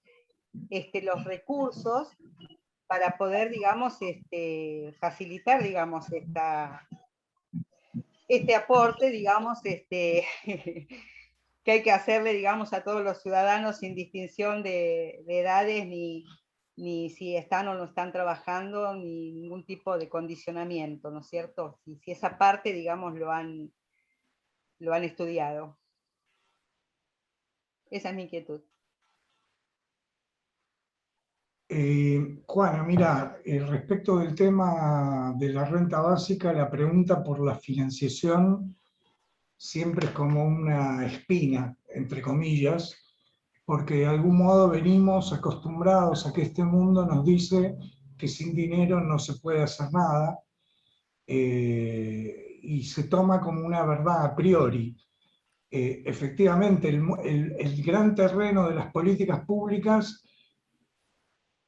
los recursos para poder, digamos, facilitar, digamos, este aporte, digamos, que hay que hacerle, digamos, a todos los ciudadanos sin distinción de edades, ni si están o no están trabajando, ni ningún tipo de condicionamiento, ¿no es cierto? Si esa parte, digamos, lo han estudiado. Esa es mi inquietud. Juana, mira, respecto del tema de la renta básica, la pregunta por la financiación siempre es como una espina, entre comillas, porque de algún modo venimos acostumbrados a que este mundo nos dice que sin dinero no se puede hacer nada, y se toma como una verdad a priori. Efectivamente, el gran terreno de las políticas públicas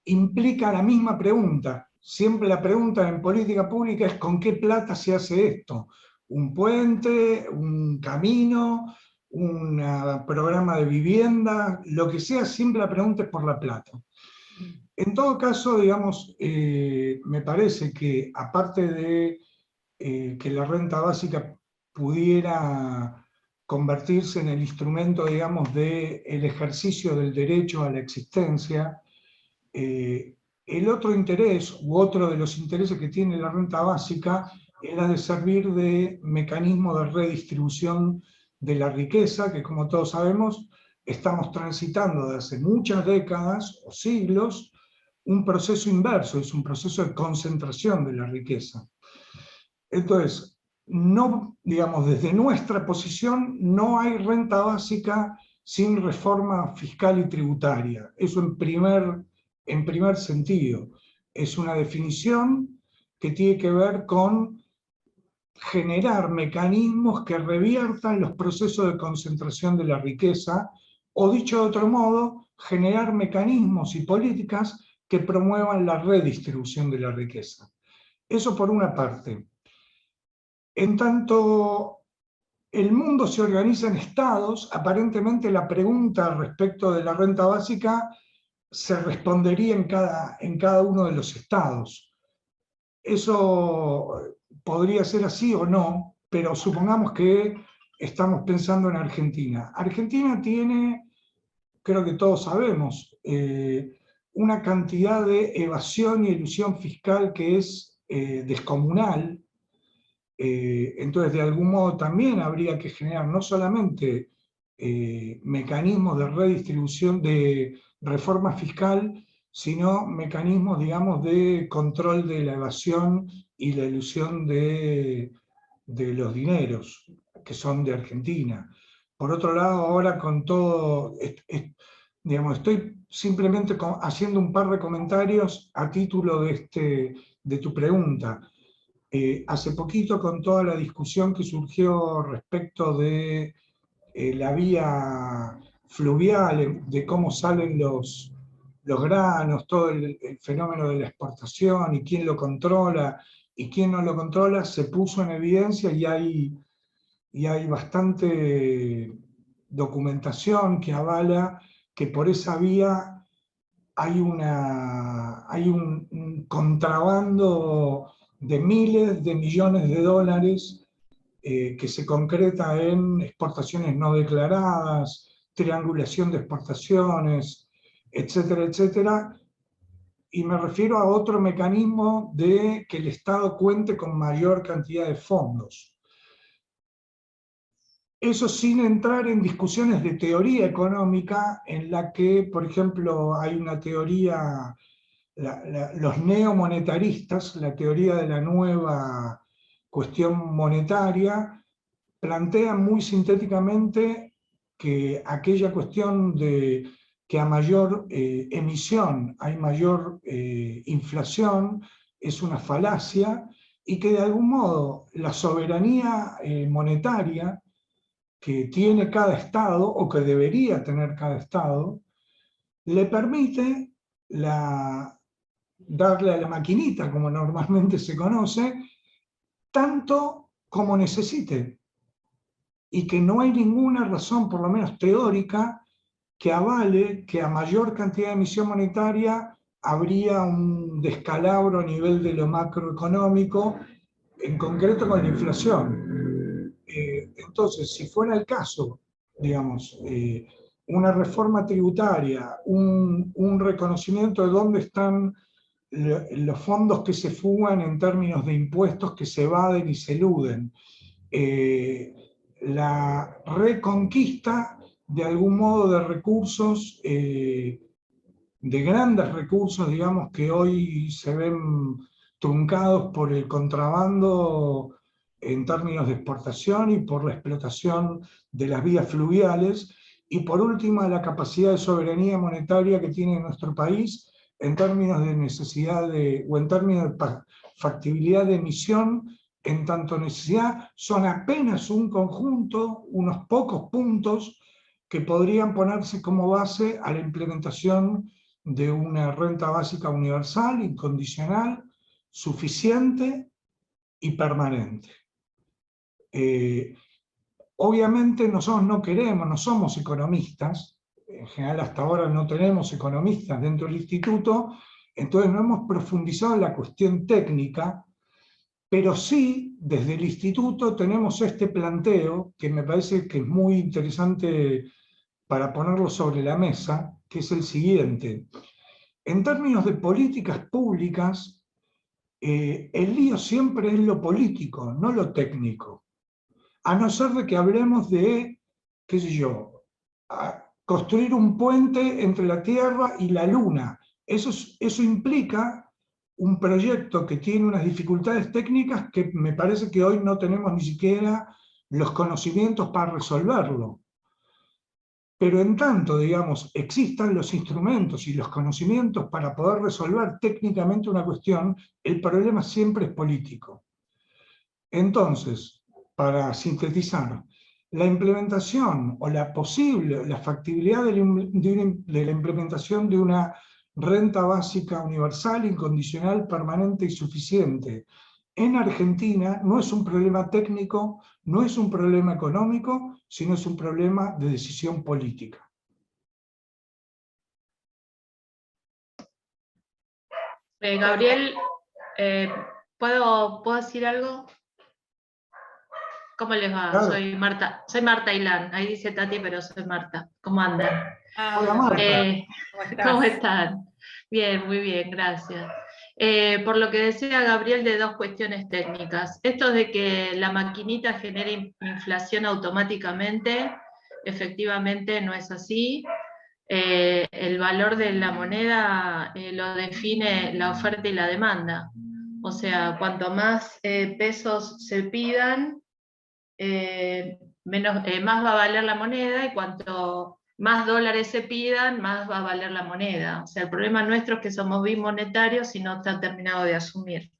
implica la misma pregunta. Siempre la pregunta en política pública es ¿con qué plata se hace esto? ¿Un puente? ¿Un camino? ¿Un programa de vivienda? Lo que sea, siempre la pregunta es por la plata. En todo caso, digamos, me parece que aparte de que la renta básica pudiera convertirse en el instrumento, digamos, del ejercicio del derecho a la existencia, el otro interés, u otro de los intereses que tiene la renta básica, era de servir de mecanismo de redistribución de la riqueza, que como todos sabemos, estamos transitando desde hace muchas décadas o siglos un proceso inverso, es un proceso de concentración de la riqueza. Entonces, no, digamos, desde nuestra posición no hay renta básica sin reforma fiscal y tributaria. Eso en primer sentido. Es una definición que tiene que ver con generar mecanismos que reviertan los procesos de concentración de la riqueza, o dicho de otro modo, generar mecanismos y políticas que promuevan la redistribución de la riqueza. Eso por una parte. En tanto el mundo se organiza en estados, aparentemente la pregunta respecto de la renta básica se respondería en cada uno de los estados. Eso podría ser así o no, pero supongamos que estamos pensando en Argentina. Argentina tiene, creo que todos sabemos, una cantidad de evasión y elusión fiscal que es descomunal. Entonces, de algún modo también habría que generar no solamente mecanismos de redistribución, de reforma fiscal, sino mecanismos, digamos, de control de la evasión y la elusión de los dineros que son de Argentina. Por otro lado, ahora con todo, digamos, estoy simplemente haciendo un par de comentarios a título de tu pregunta. Hace poquito, con toda la discusión que surgió respecto de la vía fluvial, de cómo salen los granos, todo el fenómeno de la exportación y quién lo controla y quién no lo controla, se puso en evidencia y hay bastante documentación que avala que por esa vía hay un contrabando de miles de millones de dólares que se concreta en exportaciones no declaradas, triangulación de exportaciones, etcétera, etcétera. Y me refiero a otro mecanismo de que el Estado cuente con mayor cantidad de fondos. Eso sin entrar en discusiones de teoría económica, en la que, por ejemplo, hay una teoría, los neomonetaristas, la teoría de la nueva cuestión monetaria, plantean muy sintéticamente que aquella cuestión de que a mayor emisión hay mayor inflación es una falacia, y que de algún modo la soberanía monetaria que tiene cada Estado, o que debería tener cada Estado, le permite darle a la maquinita, como normalmente se conoce, tanto como necesite, y que no hay ninguna razón, por lo menos teórica, que avale que a mayor cantidad de emisión monetaria habría un descalabro a nivel de lo macroeconómico, en concreto con la inflación. Entonces, si fuera el caso, digamos, una reforma tributaria, un reconocimiento de dónde están los fondos que se fugan en términos de impuestos que se evaden y se eluden, la reconquista de algún modo de recursos, de grandes recursos, digamos, que hoy se ven truncados por el contrabando en términos de exportación y por la explotación de las vías fluviales, y por último la capacidad de soberanía monetaria que tiene nuestro país en términos de necesidad o en términos de factibilidad de emisión, en tanto necesidad, son apenas un conjunto, unos pocos puntos que podrían ponerse como base a la implementación de una renta básica universal, incondicional, suficiente y permanente. Obviamente nosotros no queremos, no somos economistas, en general hasta ahora no tenemos economistas dentro del instituto, entonces no hemos profundizado en la cuestión técnica, pero sí, desde el instituto tenemos este planteo, que me parece que es muy interesante para ponerlo sobre la mesa, que es el siguiente. En términos de políticas públicas, el lío siempre es lo político, no lo técnico. A no ser de que hablemos de, qué sé yo, construir un puente entre la Tierra y la Luna. Eso implica un proyecto que tiene unas dificultades técnicas que me parece que hoy no tenemos ni siquiera los conocimientos para resolverlo. Pero en tanto, digamos, existan los instrumentos y los conocimientos para poder resolver técnicamente una cuestión, el problema siempre es político. Entonces, para sintetizar, la implementación o la factibilidad de la implementación de una renta básica universal, incondicional, permanente y suficiente en Argentina no es un problema técnico, no es un problema económico, sino es un problema de decisión política. Gabriel, ¿puedo decir algo? ¿Cómo les va? Claro. Soy Marta Ilán, ahí dice Tati, pero soy Marta. ¿Cómo andan? Hola, Marta. ¿Cómo están? Bien, muy bien, gracias. Por lo que decía Gabriel de dos cuestiones técnicas. Esto de que la maquinita genere inflación automáticamente, efectivamente no es así. El valor de la moneda lo define la oferta y la demanda. O sea, cuanto más pesos se pidan, más va a valer la moneda, y cuanto más dólares se pidan, más va a valer la moneda. O sea, el problema nuestro es que somos bimonetarios y no está terminado de asumir.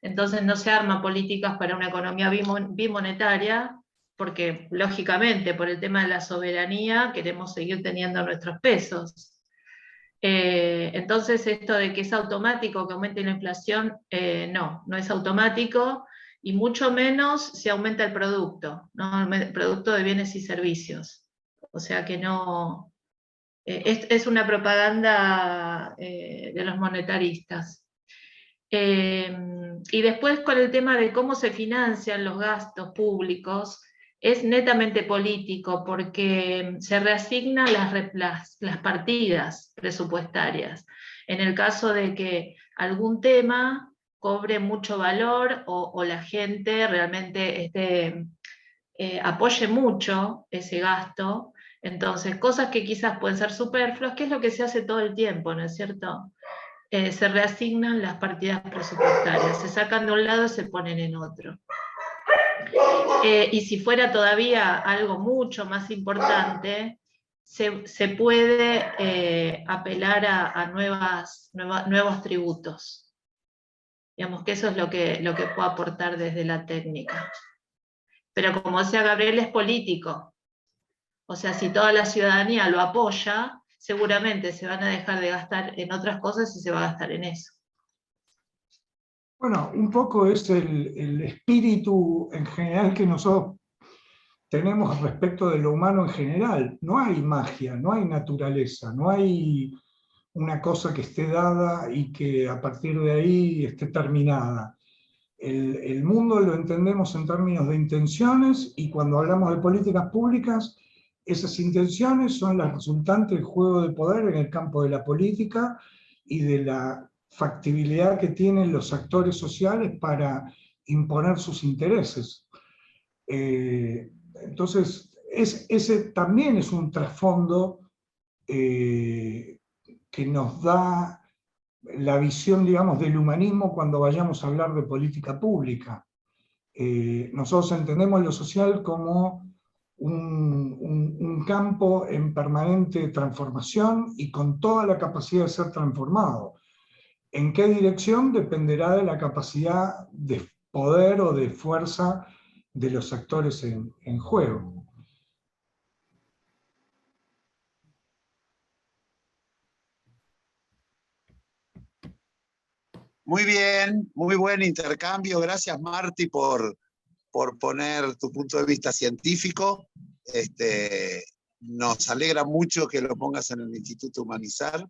Entonces no se arman políticas para una economía bimonetaria, porque lógicamente por el tema de la soberanía queremos seguir teniendo nuestros pesos. Entonces esto de que es automático que aumente la inflación, no es automático, y mucho menos si aumenta el producto, ¿no? El producto de bienes y servicios. O sea que no, es una propaganda de los monetaristas. Y después con el tema de cómo se financian los gastos públicos, es netamente político, porque se reasignan las partidas presupuestarias. En el caso de que algún tema cobre mucho valor o la gente realmente esté apoye mucho ese gasto. Entonces, cosas que quizás pueden ser superfluas, que es lo que se hace todo el tiempo, ¿no es cierto? Se reasignan las partidas presupuestarias, se sacan de un lado y se ponen en otro. Y si fuera todavía algo mucho más importante, se puede apelar a nuevos tributos. Digamos que eso es lo que puedo aportar desde la técnica. Pero como decía Gabriel, es político. O sea, si toda la ciudadanía lo apoya, seguramente se van a dejar de gastar en otras cosas y se va a gastar en eso. Bueno, un poco es el espíritu en general que nosotros tenemos respecto de lo humano en general. No hay magia, no hay naturaleza, no hay una cosa que esté dada y que a partir de ahí esté terminada. El mundo lo entendemos en términos de intenciones, y cuando hablamos de políticas públicas, esas intenciones son las resultantes del juego de poder en el campo de la política y de la factibilidad que tienen los actores sociales para imponer sus intereses. Entonces, ese también es un trasfondo que nos da la visión, digamos, del humanismo cuando vayamos a hablar de política pública. Nosotros entendemos lo social como un campo en permanente transformación y con toda la capacidad de ser transformado. ¿En qué dirección? Dependerá de la capacidad de poder o de fuerza de los actores en juego. Muy bien, muy buen intercambio. Gracias, Marti, por poner tu punto de vista científico. Nos alegra mucho que lo pongas en el Instituto Humanizar,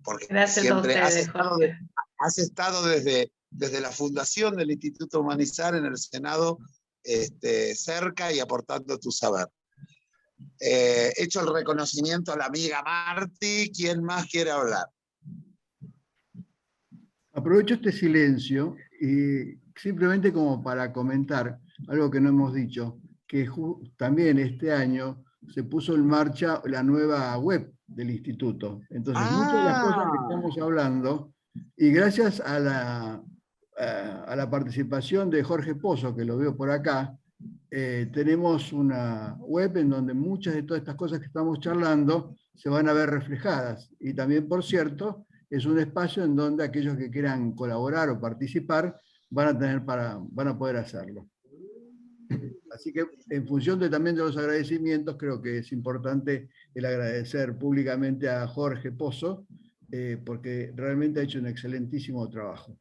porque gracias siempre a ustedes, has estado desde la fundación del Instituto Humanizar en el Senado, cerca y aportando tu saber. Hecho el reconocimiento a la amiga Marti, ¿quién más quiere hablar? Aprovecho este silencio y simplemente como para comentar algo que no hemos dicho, que también este año se puso en marcha la nueva web del instituto. Entonces, muchas de las cosas que estamos hablando, y gracias a la participación de Jorge Pozo, que lo veo por acá, tenemos una web en donde muchas de todas estas cosas que estamos charlando se van a ver reflejadas. Y también, por cierto, es un espacio en donde aquellos que quieran colaborar o participar van a poder hacerlo. Así que en función también de los agradecimientos, creo que es importante el agradecer públicamente a Jorge Pozo, porque realmente ha hecho un excelentísimo trabajo.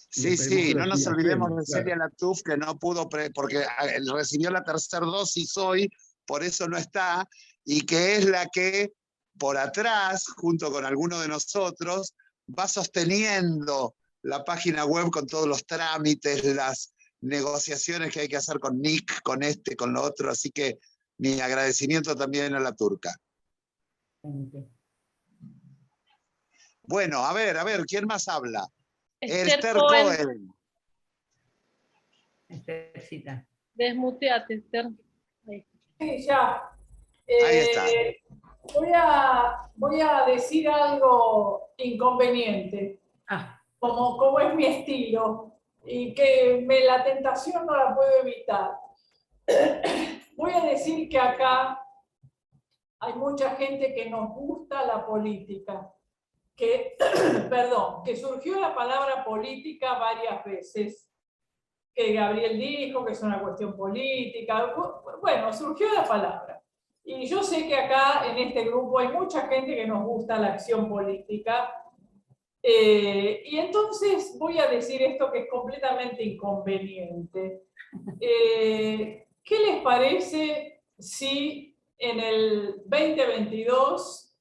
Sí, no nos olvidemos de Celia Latuf, que no pudo, porque recibió la tercera dosis hoy, por eso no está, y que es la que por atrás, junto con alguno de nosotros, va sosteniendo la página web con todos los trámites, las negociaciones que hay que hacer con Nick, con con lo otro, así que mi agradecimiento también a la turca. Bueno, a ver, ¿quién más habla? Esther Cohen. Esthercita. Desmuteate, Esther. Sí, ya. Ahí está. Voy a decir algo inconveniente, como es mi estilo, y que la tentación no la puedo evitar. Voy a decir que acá hay mucha gente que nos gusta la política, que surgió la palabra política varias veces, que Gabriel dijo que es una cuestión política, bueno, surgió la palabra. Y yo sé que acá en este grupo hay mucha gente que nos gusta la acción política, y entonces voy a decir esto que es completamente inconveniente. ¿Qué les parece si en el 2022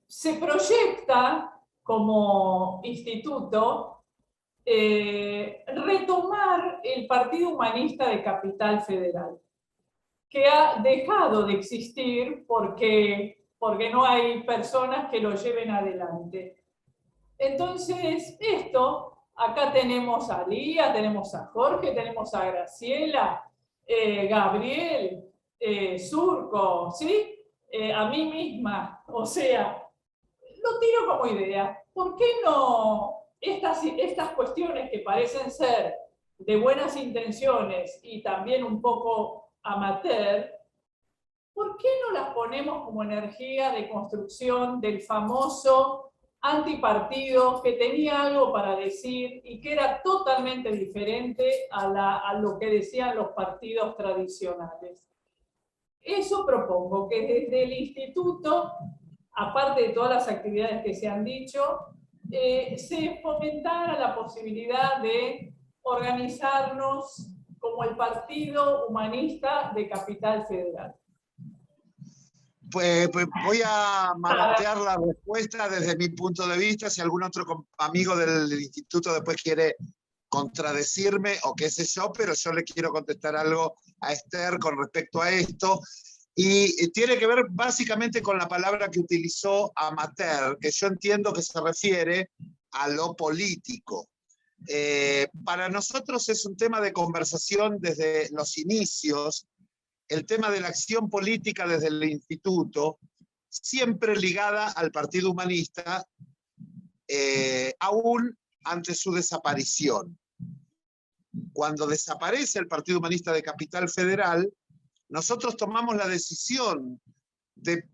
se proyecta como instituto retomar el Partido Humanista de Capital Federal, que ha dejado de existir porque no hay personas que lo lleven adelante? Entonces, esto Acá tenemos a Lía, tenemos a Jorge, tenemos a Graciela, Gabriel, Surco, ¿sí? A mí misma. O sea, lo tiro como idea. ¿Por qué no estas cuestiones que parecen ser de buenas intenciones y también un poco amateur, ¿por qué no las ponemos como energía de construcción del famoso antipartido que tenía algo para decir y que era totalmente diferente a lo que decían los partidos tradicionales? Eso propongo, que desde el instituto, aparte de todas las actividades que se han dicho, se fomentara la posibilidad de organizarnos como el Partido Humanista de Capital Federal. Pues voy a mapear la respuesta desde mi punto de vista. Si algún otro amigo del instituto después quiere contradecirme o qué sé yo, pero yo le quiero contestar algo a Esther con respecto a esto. Y tiene que ver básicamente con la palabra que utilizó amateur, que yo entiendo que se refiere a lo político. Para nosotros es un tema de conversación desde los inicios, el tema de la acción política desde el instituto, siempre ligada al Partido Humanista, aún ante su desaparición. Cuando desaparece el Partido Humanista de Capital Federal, nosotros tomamos la decisión de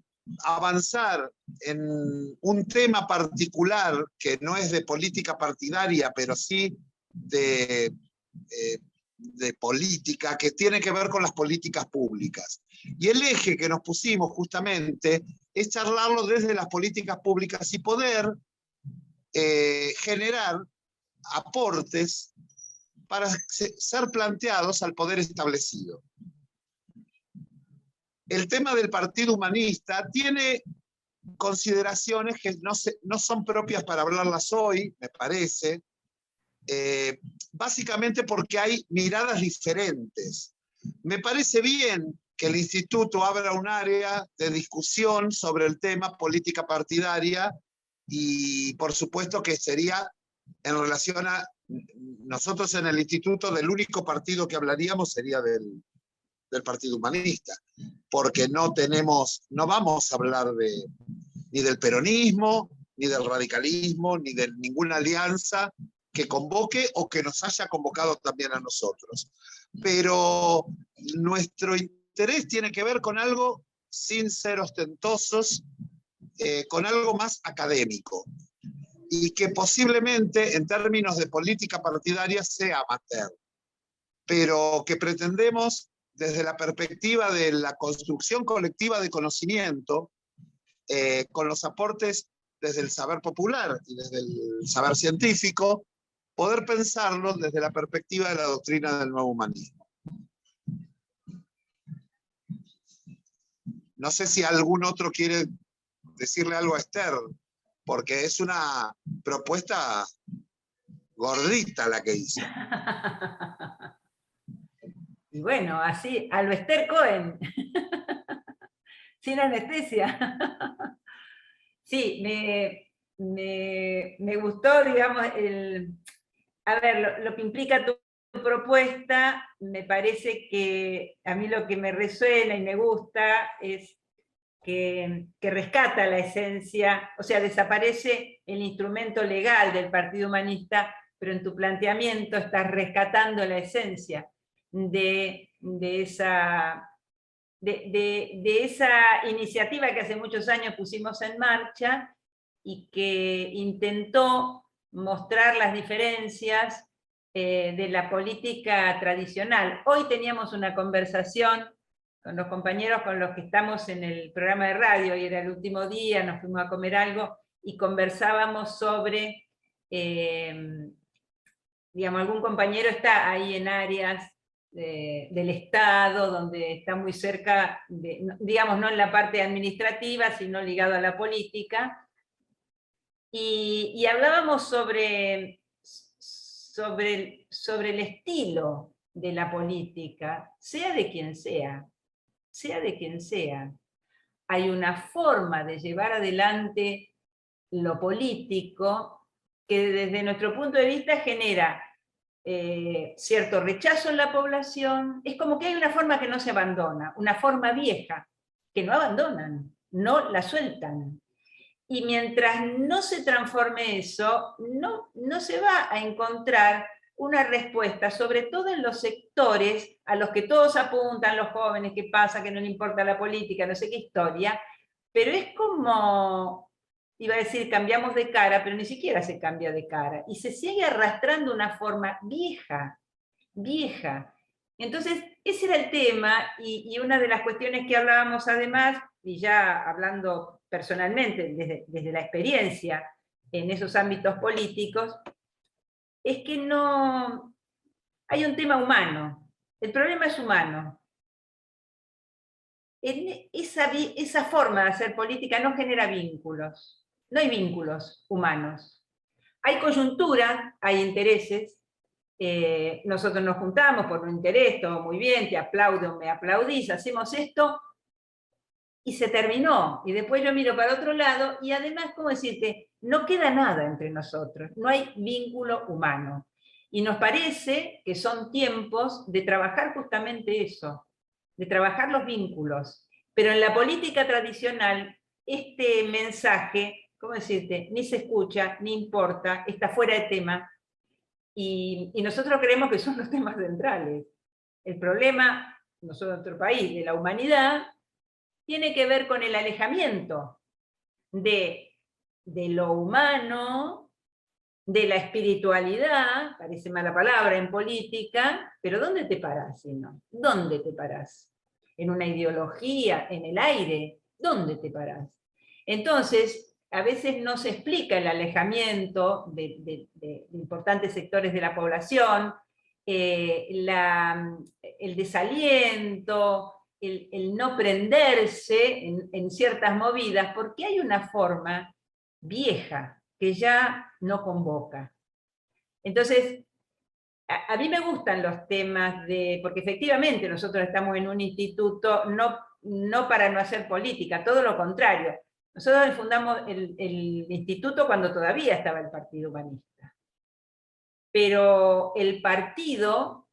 avanzar en un tema particular que no es de política partidaria, pero sí de política, que tiene que ver con las políticas públicas. Y el eje que nos pusimos justamente es charlarlo desde las políticas públicas y poder generar aportes para ser planteados al poder establecido. El tema del Partido Humanista tiene consideraciones que no son propias para hablarlas hoy, me parece, básicamente porque hay miradas diferentes. Me parece bien que el instituto abra un área de discusión sobre el tema política partidaria y por supuesto que sería en relación a nosotros en el instituto, del único partido que hablaríamos sería del Partido Humanista, porque no vamos a hablar ni del peronismo, ni del radicalismo, ni de ninguna alianza que convoque o que nos haya convocado también a nosotros. Pero nuestro interés tiene que ver con algo sin ser ostentosos, con algo más académico, y que posiblemente en términos de política partidaria sea amateur, pero que pretendemos desde la perspectiva de la construcción colectiva de conocimiento, con los aportes desde el saber popular y desde el saber científico, poder pensarlo desde la perspectiva de la doctrina del nuevo humanismo. No sé si algún otro quiere decirle algo a Esther, porque es una propuesta gordita la que hizo. Y bueno, así, a lo Esther Cohen, sin anestesia. Sí, me gustó, digamos, a ver, lo que implica tu propuesta. Me parece que a mí lo que me resuena y me gusta es que rescata la esencia, o sea, desaparece el instrumento legal del Partido Humanista, pero en tu planteamiento estás rescatando la esencia de esa iniciativa que hace muchos años pusimos en marcha y que intentó mostrar las diferencias de la política tradicional. Hoy teníamos una conversación con los compañeros con los que estamos en el programa de radio, y era el último día, nos fuimos a comer algo, y conversábamos sobre, digamos, algún compañero está ahí en áreas del Estado, donde está muy cerca, digamos, no en la parte administrativa, sino ligado a la política, y hablábamos sobre el estilo de la política, sea de quien sea, hay una forma de llevar adelante lo político que desde nuestro punto de vista genera cierto rechazo en la población. Es como que hay una forma que no se abandona, una forma vieja, que no abandonan, no la sueltan. Y mientras no se transforme eso, no se va a encontrar una respuesta, sobre todo en los sectores a los que todos apuntan, los jóvenes, qué pasa, que no le importa la política, no sé qué historia, pero es como, iba a decir, cambiamos de cara, pero ni siquiera se cambia de cara, y se sigue arrastrando una forma vieja, vieja. Entonces, ese era el tema, y una de las cuestiones que hablábamos además, y ya hablando personalmente, desde la experiencia en esos ámbitos políticos, es que no hay un tema humano. El problema es humano. Esa forma de hacer política no genera vínculos. No hay vínculos humanos. Hay coyuntura, hay intereses. Nosotros nos juntamos por un interés, todo muy bien, te aplaudo, me aplaudís, hacemos esto, y se terminó. Y después yo miro para otro lado, y además, ¿cómo decirte? No queda nada entre nosotros, no hay vínculo humano. Y nos parece que son tiempos de trabajar justamente eso, de trabajar los vínculos. Pero en la política tradicional, este mensaje, ¿cómo decirte? Ni se escucha, ni importa, está fuera de tema. Y nosotros creemos que son los temas centrales. El problema, nosotros en nuestro país, de la humanidad, tiene que ver con el alejamiento de lo humano, de la espiritualidad, parece mala palabra en política, pero ¿dónde te parás, no? ¿Dónde te parás? ¿En una ideología? ¿En el aire? ¿Dónde te parás? Entonces, a veces no se explica el alejamiento de importantes sectores de la población, el desaliento, el no prenderse en ciertas movidas, porque hay una forma vieja que ya no convoca. Entonces, a mí me gustan los temas porque efectivamente nosotros estamos en un instituto no para no hacer política, todo lo contrario. Nosotros fundamos el instituto cuando todavía estaba el Partido Humanista. Pero el partido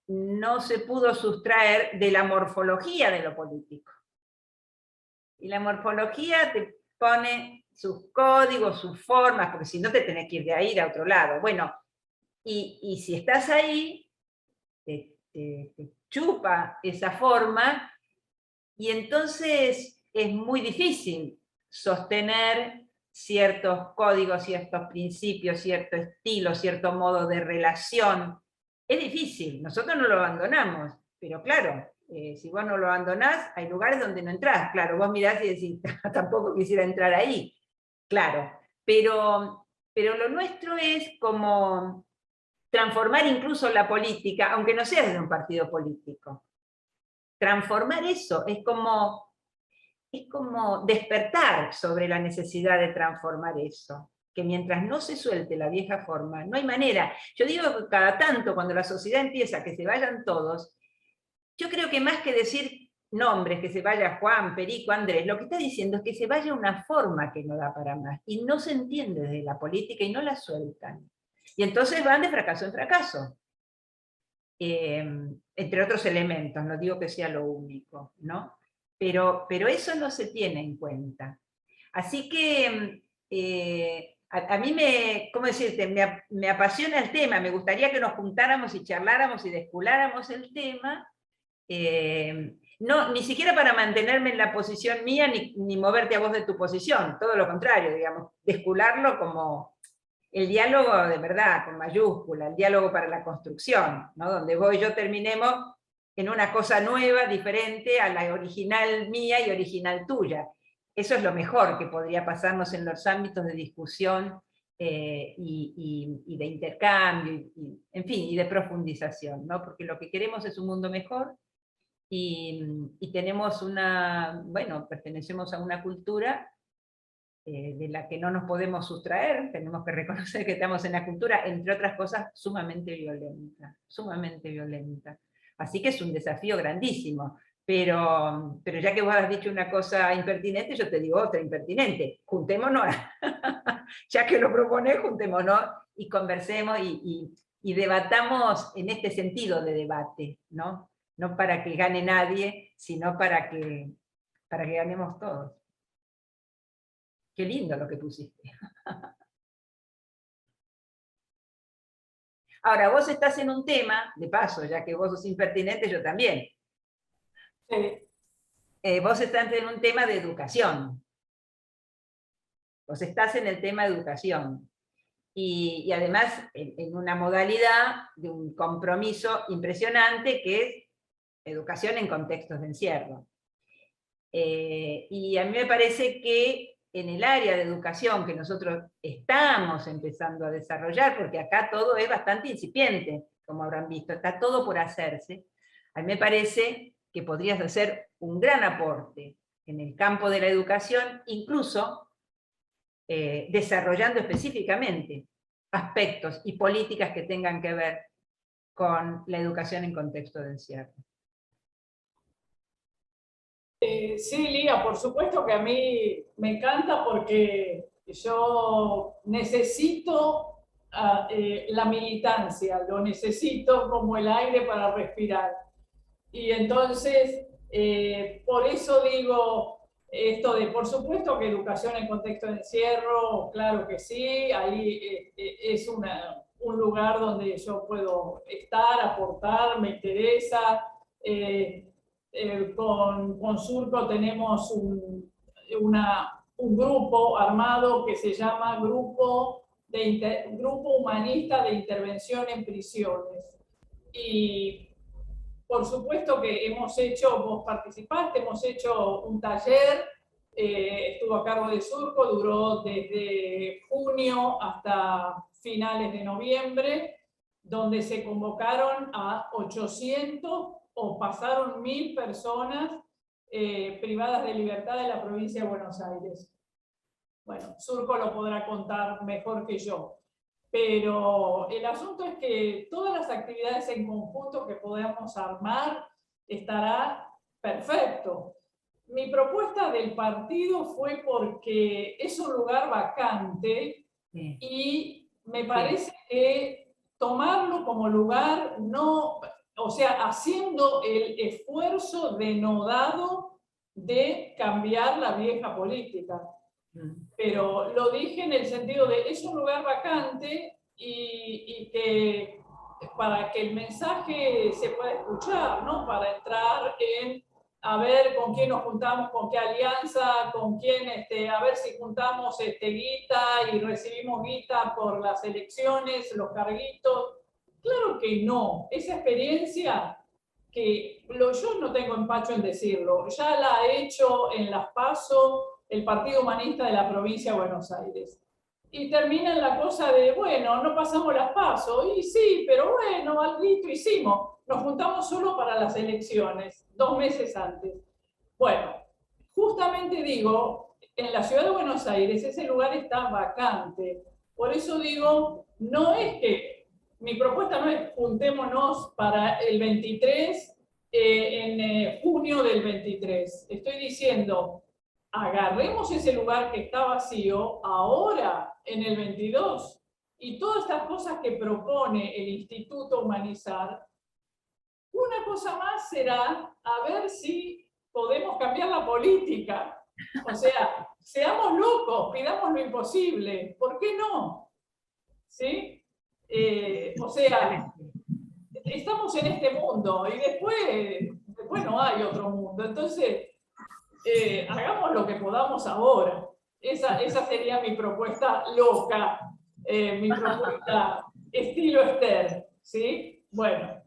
no se pudo sustraer de la morfología de lo político. Y la morfología te pone sus códigos, sus formas, porque si no te tenés que ir de ahí a otro lado. Bueno, y si estás ahí, te chupa esa forma, y entonces es muy difícil sostener ciertos códigos, ciertos principios, cierto estilo, cierto modo de relación. Es difícil, nosotros no lo abandonamos, pero claro, si vos no lo abandonás, hay lugares donde no entrás. Claro, vos mirás y decís, tampoco quisiera entrar ahí. Claro, pero lo nuestro es como transformar incluso la política, aunque no sea de un partido político. Transformar eso es como despertar sobre la necesidad de transformar eso. Que mientras no se suelte la vieja forma, no hay manera. Yo digo que cada tanto, cuando la sociedad empieza a que se vayan todos, yo creo que más que decir nombres, que se vaya Juan, Perico, Andrés, lo que está diciendo es que se vaya una forma que no da para más, y no se entiende desde la política y no la sueltan. Y entonces van de fracaso en fracaso. Entre otros elementos, no digo que sea lo único, ¿no? Pero eso no se tiene en cuenta. Así que a mí ¿cómo decirte? Me apasiona el tema, me gustaría que nos juntáramos y charláramos y desculáramos el tema, no, ni siquiera para mantenerme en la posición mía, ni moverte a vos de tu posición, todo lo contrario, digamos, descularlo como el diálogo de verdad, con mayúscula, el diálogo para la construcción, ¿no? Donde vos y yo terminemos en una cosa nueva, diferente a la original mía y original tuya. Eso es lo mejor que podría pasarnos en los ámbitos de discusión y de intercambio, en fin, y de profundización, ¿no? Porque lo que queremos es un mundo mejor, y tenemos pertenecemos a una cultura de la que no nos podemos sustraer, tenemos que reconocer que estamos en la cultura, entre otras cosas, sumamente violenta, sumamente violenta. Así que es un desafío grandísimo. Pero ya que vos has dicho una cosa impertinente, yo te digo otra impertinente. Juntémonos ya que lo propones, juntémonos y conversemos y debatamos en este sentido de debate, ¿no? No para que gane nadie, sino para que ganemos todos. Qué lindo lo que pusiste. Ahora, vos estás en un tema, de paso, ya que vos sos impertinente, yo también. Vos estás en un tema de educación. Vos estás en el tema de educación. Y además en una modalidad de un compromiso impresionante que es educación en contextos de encierro. Y a mí me parece que en el área de educación que nosotros estamos empezando a desarrollar, porque acá todo es bastante incipiente, como habrán visto, está todo por hacerse, a mí me parece que podrías hacer un gran aporte en el campo de la educación, incluso desarrollando específicamente aspectos y políticas que tengan que ver con la educación en contexto de encierro. Sí, Lía, por supuesto que a mí me encanta porque yo necesito la militancia, lo necesito como el aire para respirar. Y entonces, por eso digo esto de, por supuesto que educación en contexto de encierro, claro que sí, ahí es un lugar donde yo puedo estar, aportar, me interesa. Con Surco tenemos un grupo armado que se llama Grupo Humanista de Intervención en Prisiones. Y por supuesto que hemos hecho, vos participaste, hemos hecho un taller, estuvo a cargo de Surco, duró desde junio hasta finales de noviembre, donde se convocaron a 800 o pasaron 1000 personas privadas de libertad de la provincia de Buenos Aires. Bueno, Surco lo podrá contar mejor que yo. Pero el asunto es que todas las actividades en conjunto que podamos armar estará perfecto. Mi propuesta del partido fue porque es un lugar vacante y me parece que tomarlo como lugar, no, o sea, haciendo el esfuerzo denodado de cambiar la vieja política. Pero lo dije en el sentido de es un lugar vacante y que para que el mensaje se pueda escuchar, ¿no? Para entrar en a ver con quién nos juntamos, con qué alianza, con quién, a ver si juntamos guita y recibimos guita por las elecciones, los carguitos. Claro que no. Esa experiencia que yo no tengo empacho en decirlo, ya la he hecho en Las PASO, el Partido Humanista de la provincia de Buenos Aires. Y termina en la cosa de, bueno, no pasamos las PASO, y sí, pero bueno, algo hicimos. Nos juntamos solo para las elecciones, 2 meses antes. Bueno, justamente digo, en la ciudad de Buenos Aires ese lugar está vacante. Por eso digo, no es que, mi propuesta no es juntémonos para el 23, en junio del 23. Estoy diciendo, agarremos ese lugar que está vacío ahora, en el 22, y todas estas cosas que propone el Instituto Humanizar. Una cosa más será a ver si podemos cambiar la política. O sea, seamos locos, pidamos lo imposible. ¿Por qué no? ¿Sí? O sea, estamos en este mundo y después no hay otro mundo. Entonces, hagamos lo que podamos ahora. Esa sería mi propuesta loca, mi propuesta estilo Esther, ¿sí? Bueno,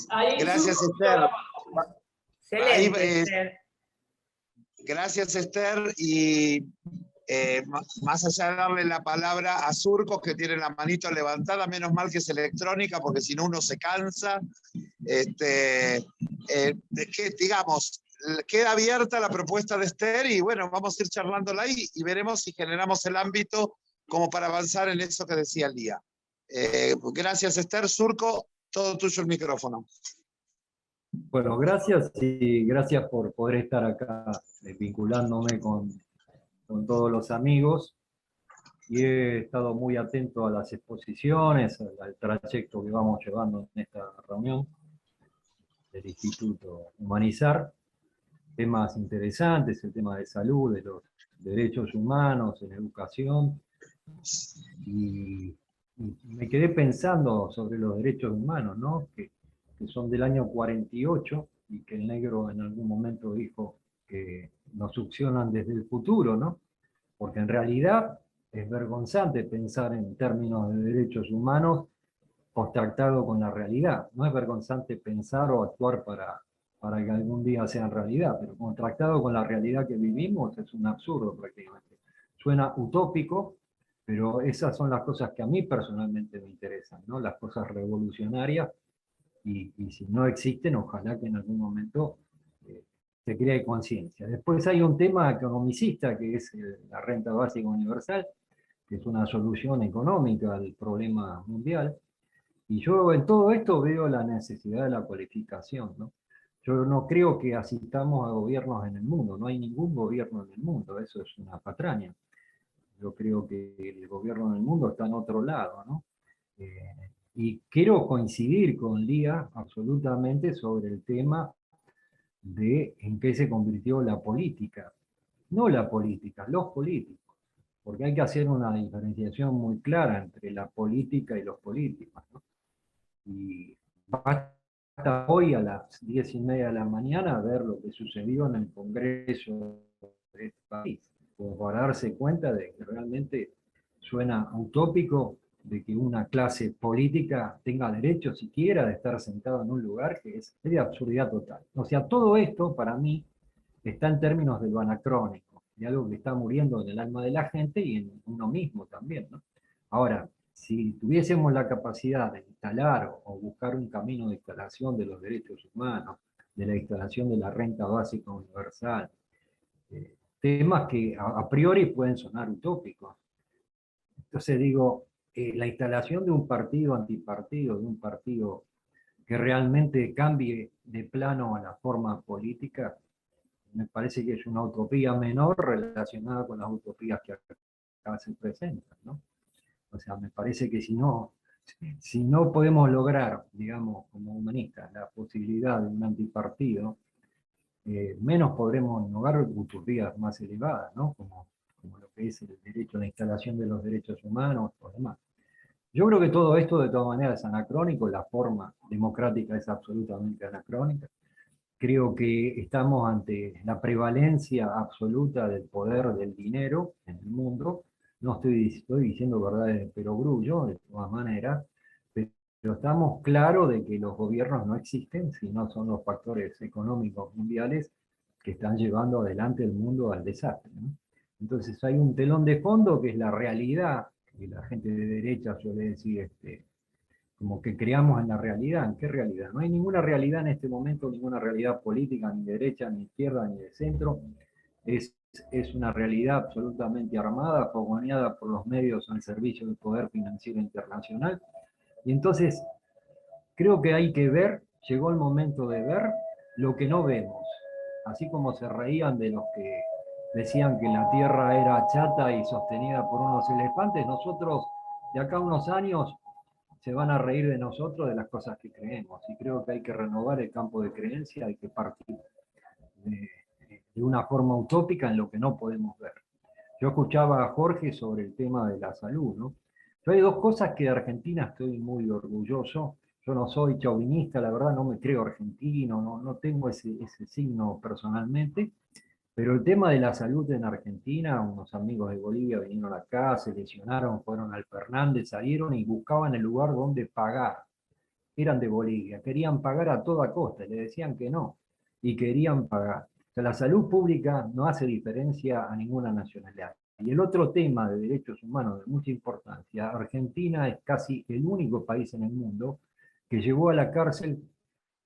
ahí... Gracias, Esther. Excelente, gracias, Esther. Y más allá de darle la palabra a Surco, que tiene la manito levantada, menos mal que es electrónica, porque si no uno se cansa. Digamos, queda abierta la propuesta de Esther y bueno, vamos a ir charlándola ahí y veremos si generamos el ámbito como para avanzar en eso que decía Lía. Gracias, Esther. Surco, todo tuyo el micrófono. Bueno, gracias y gracias por poder estar acá vinculándome con todos los amigos. y he estado muy atento a las exposiciones, al trayecto que vamos llevando en esta reunión del Instituto Humanizar. Temas interesantes, el tema de salud, de los derechos humanos, en educación, y me quedé pensando sobre los derechos humanos, ¿no? que son del año 48, y que el negro en algún momento dijo que nos succionan desde el futuro, ¿no? Porque en realidad es vergonzante pensar en términos de derechos humanos contrastado con la realidad. No es vergonzante pensar o actuar para que algún día sean realidad, pero contrastado con la realidad que vivimos es un absurdo prácticamente. Suena utópico, pero esas son las cosas que a mí personalmente me interesan, ¿no? Las cosas revolucionarias, y si no existen, ojalá que en algún momento se cree conciencia. Después hay un tema economicista, que es la renta básica universal, que es una solución económica al problema mundial, y yo en todo esto veo la necesidad de la cualificación, ¿no? Yo no creo que asistamos a gobiernos en el mundo, no hay ningún gobierno en el mundo, eso es una patraña. Yo creo que el gobierno en el mundo está en otro lado, ¿no? Y quiero coincidir con Lía absolutamente sobre el tema de en qué se convirtió la política. No la política, los políticos. Porque hay que hacer una diferenciación muy clara entre la política y los políticos, ¿no? Y basta hoy a las 10:30 de la mañana ver lo que sucedió en el Congreso de este país, como para darse cuenta de que realmente suena utópico de que una clase política tenga derecho siquiera de estar sentado en un lugar que es de absurdidad total. O sea, todo esto para mí está en términos de lo anacrónico, de algo que está muriendo en el alma de la gente y en uno mismo también, ¿no? Ahora, si tuviésemos la capacidad de instalar o buscar un camino de instalación de los derechos humanos, de la instalación de la renta básica universal, temas que a priori pueden sonar utópicos. Entonces digo, la instalación de un partido antipartido, de un partido que realmente cambie de plano a la forma política, me parece que es una utopía menor relacionada con las utopías que acá se presentan, ¿no? O sea, me parece que si no podemos lograr, digamos, como humanistas, la posibilidad de un antipartido, menos podremos lograr utopías más elevadas, ¿no? Como lo que es el derecho a la instalación de los derechos humanos o demás. Yo creo que todo esto de todas maneras es anacrónico, la forma democrática es absolutamente anacrónica. Creo que estamos ante la prevalencia absoluta del poder del dinero en el mundo. No estoy diciendo verdades de perogrullo, de todas maneras, pero estamos claros de que los gobiernos no existen, sino son los factores económicos mundiales que están llevando adelante el mundo al desastre, ¿no? Entonces hay un telón de fondo que es la realidad, y la gente de derecha suele decir como que creamos en la realidad. ¿En qué realidad? No hay ninguna realidad en este momento, ninguna realidad política, ni de derecha, ni de izquierda, ni de centro. Es una realidad absolutamente armada, fogoneada por los medios al servicio del poder financiero internacional. Y entonces, creo que hay que ver, llegó el momento de ver lo que no vemos. Así como se reían de los que decían que la Tierra era chata y sostenida por unos elefantes, nosotros de acá a unos años se van a reír de nosotros de las cosas que creemos. Y creo que hay que renovar el campo de creencia, hay que partir de una forma utópica en lo que no podemos ver. Yo escuchaba a Jorge sobre el tema de la salud, ¿no? Yo hay dos cosas que de Argentina estoy muy orgulloso. Yo no soy chauvinista, la verdad no me creo argentino, no tengo ese signo personalmente, pero el tema de la salud en Argentina, unos amigos de Bolivia vinieron acá, se lesionaron, fueron al Fernández, salieron y buscaban el lugar donde pagar. Eran de Bolivia, querían pagar a toda costa, le decían que no, y querían pagar. O sea, la salud pública no hace diferencia a ninguna nacionalidad. Y el otro tema de derechos humanos de mucha importancia, Argentina es casi el único país en el mundo que llevó a la cárcel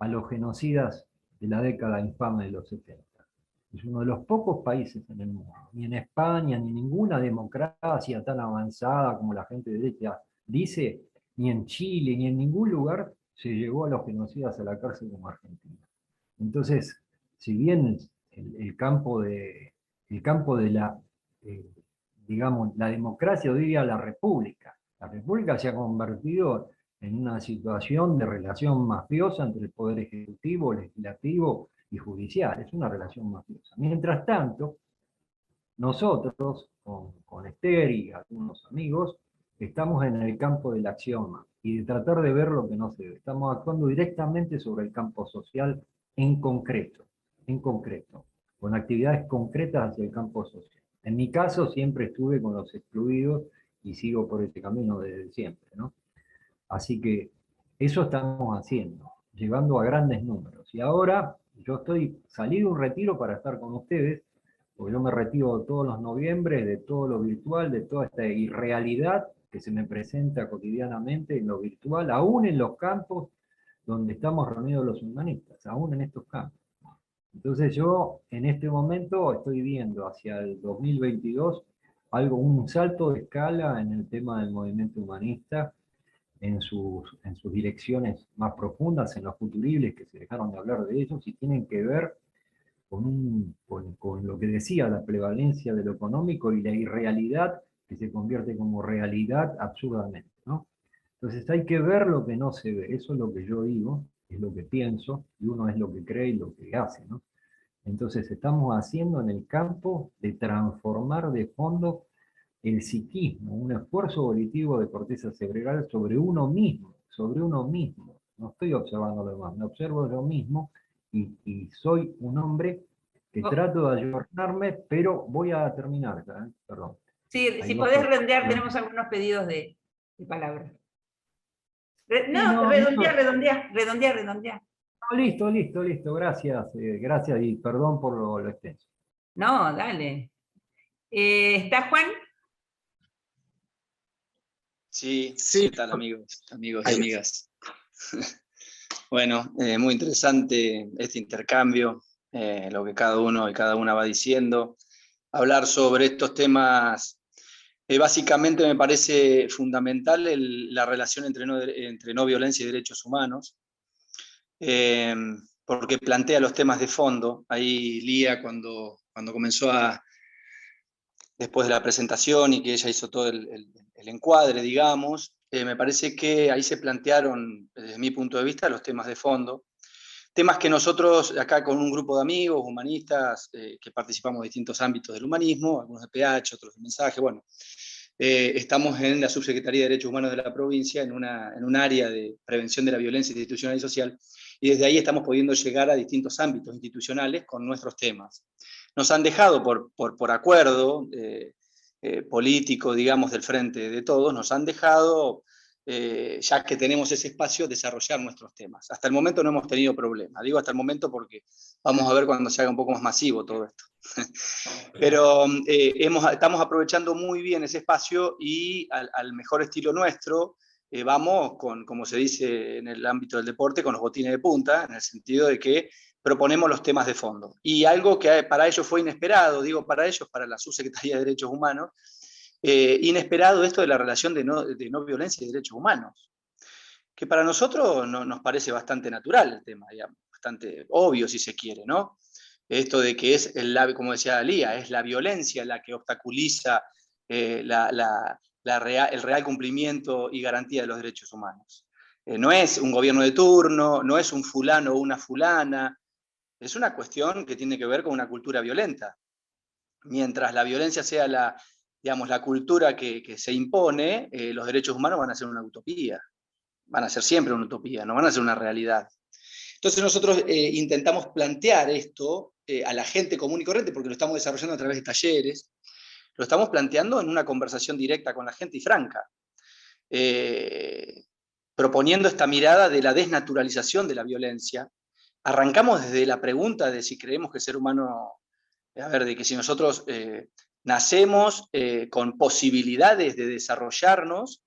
a los genocidas de la década infame de los 70. Es uno de los pocos países en el mundo, ni en España, ni ninguna democracia tan avanzada como la gente de derecha dice, ni en Chile, ni en ningún lugar se llevó a los genocidas a la cárcel como Argentina. Entonces, si bien el campo de digamos, la democracia, hoy día la república. La república se ha convertido en una situación de relación mafiosa entre el poder ejecutivo, legislativo y judicial. Es una relación mafiosa. Mientras tanto, nosotros, con Esther y algunos amigos, estamos en el campo de la acción y de tratar de ver lo que no se ve. Estamos actuando directamente sobre el campo social en concreto, con actividades concretas hacia el campo social. En mi caso siempre estuve con los excluidos y sigo por ese camino desde siempre, ¿no? Así que eso estamos haciendo, llegando a grandes números. Y ahora yo salí de un retiro para estar con ustedes, porque yo me retiro todos los noviembres de todo lo virtual, de toda esta irrealidad que se me presenta cotidianamente en lo virtual, aún en los campos donde estamos reunidos los humanistas, aún en estos campos. Entonces yo en este momento estoy viendo hacia el 2022 un salto de escala en el tema del movimiento humanista, en sus direcciones más profundas, en los futuribles que se dejaron de hablar de ellos y tienen que ver con lo que decía, la prevalencia de lo económico y la irrealidad que se convierte como realidad absurdamente, ¿no? Entonces hay que ver lo que no se ve, eso es lo que yo digo, es lo que pienso, y uno es lo que cree y lo que hace, ¿no? Entonces estamos haciendo en el campo de transformar de fondo el psiquismo, un esfuerzo volitivo de corteza cerebral sobre uno mismo, no estoy observando lo demás, me observo yo mismo y soy un hombre que trato de ayornarme, pero voy a terminar, perdón. Sí, si podés redondear, tenemos algunos pedidos de palabras. Redondea. No, listo, gracias y perdón por lo extenso. No, dale. ¿Está Juan? Sí, ¿qué tal amigos y amigas? Bueno, muy interesante este intercambio, lo que cada uno y cada una va diciendo. Hablar sobre estos temas, básicamente me parece fundamental la relación entre no violencia y derechos humanos, porque plantea los temas de fondo. Ahí Lía, cuando comenzó después de la presentación y que ella hizo todo el encuadre, digamos, me parece que ahí se plantearon, desde mi punto de vista, los temas de fondo. Temas que nosotros, acá con un grupo de amigos, humanistas, que participamos de distintos ámbitos del humanismo, algunos de PH, otros de mensaje, bueno, estamos en la Subsecretaría de Derechos Humanos de la provincia, en un área de prevención de la violencia institucional y social, y desde ahí estamos pudiendo llegar a distintos ámbitos institucionales con nuestros temas. Nos han dejado por acuerdo político, digamos, del Frente de Todos, nos han dejado, ya que tenemos ese espacio, desarrollar nuestros temas. Hasta el momento no hemos tenido problema. Digo hasta el momento porque vamos a ver cuando se haga un poco más masivo todo esto. Pero estamos aprovechando muy bien ese espacio y al mejor estilo nuestro, vamos con, como se dice en el ámbito del deporte, con los botines de punta, en el sentido de que proponemos los temas de fondo. Y algo que para ellos fue inesperado, digo para ellos, para la Subsecretaría de Derechos Humanos, inesperado esto de la relación de no violencia y derechos humanos, que para nosotros nos parece bastante natural el tema, digamos, bastante obvio si se quiere, ¿no? Esto de que es, como decía Lía, es la violencia la que obstaculiza el real cumplimiento y garantía de los derechos humanos. No es un gobierno de turno, no es un fulano o una fulana, es una cuestión que tiene que ver con una cultura violenta. Mientras la violencia sea la cultura que se impone, los derechos humanos van a ser una utopía, van a ser siempre una utopía, no van a ser una realidad. Entonces nosotros intentamos plantear esto a la gente común y corriente, porque lo estamos desarrollando a través de talleres, lo estamos planteando en una conversación directa con la gente y franca, proponiendo esta mirada de la desnaturalización de la violencia. Arrancamos desde la pregunta de si creemos que el ser humano, de que si nosotros nacemos con posibilidades de desarrollarnos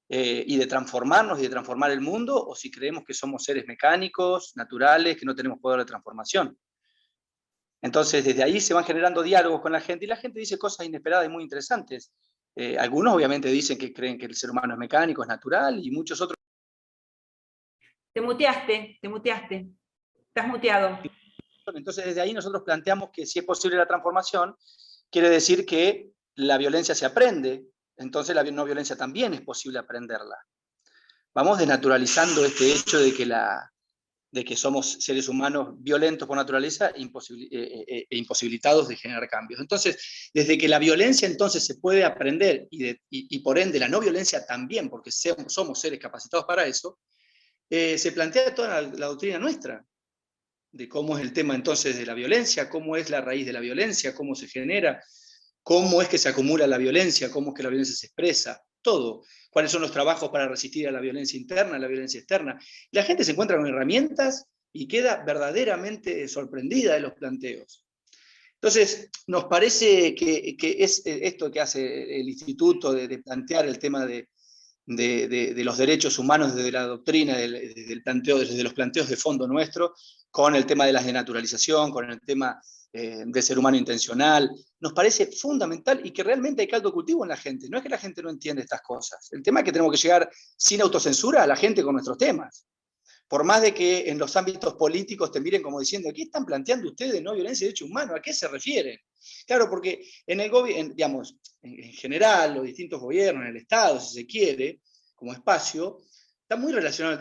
y de transformarnos y de transformar el mundo, o si creemos que somos seres mecánicos, naturales, que no tenemos poder de transformación. Entonces, desde ahí se van generando diálogos con la gente, y la gente dice cosas inesperadas y muy interesantes. Algunos obviamente dicen que creen que el ser humano es mecánico, es natural, y muchos otros... Te muteaste. Estás muteado. Entonces, desde ahí nosotros planteamos que si es posible la transformación, quiere decir que la violencia se aprende, entonces la no violencia también es posible aprenderla. Vamos desnaturalizando este hecho de que somos seres humanos violentos por naturaleza e imposibilitados de generar cambios. Entonces, desde que la violencia entonces se puede aprender, y por ende la no violencia también, porque somos seres capacitados para eso, se plantea toda la doctrina nuestra, de cómo es el tema entonces de la violencia, cómo es la raíz de la violencia, cómo se genera, cómo es que se acumula la violencia, cómo es que la violencia se expresa, todo. Cuáles son los trabajos para resistir a la violencia interna, a la violencia externa. La gente se encuentra con herramientas y queda verdaderamente sorprendida de los planteos. Entonces, nos parece que es esto que hace el instituto de plantear el tema de los derechos humanos desde la doctrina, desde los planteos de fondo nuestro, con el tema de la denaturalización, con el tema de ser humano intencional, nos parece fundamental y que realmente hay caldo de cultivo en la gente. No es que la gente no entiende estas cosas. El tema es que tenemos que llegar sin autocensura a la gente con nuestros temas. Por más de que en los ámbitos políticos te miren como diciendo, ¿qué están planteando ustedes no violencia y derechos humanos? ¿A qué se refieren? Claro, porque en el gobierno, digamos, en general, los distintos gobiernos, en el Estado, si se quiere, como espacio, está muy relacionado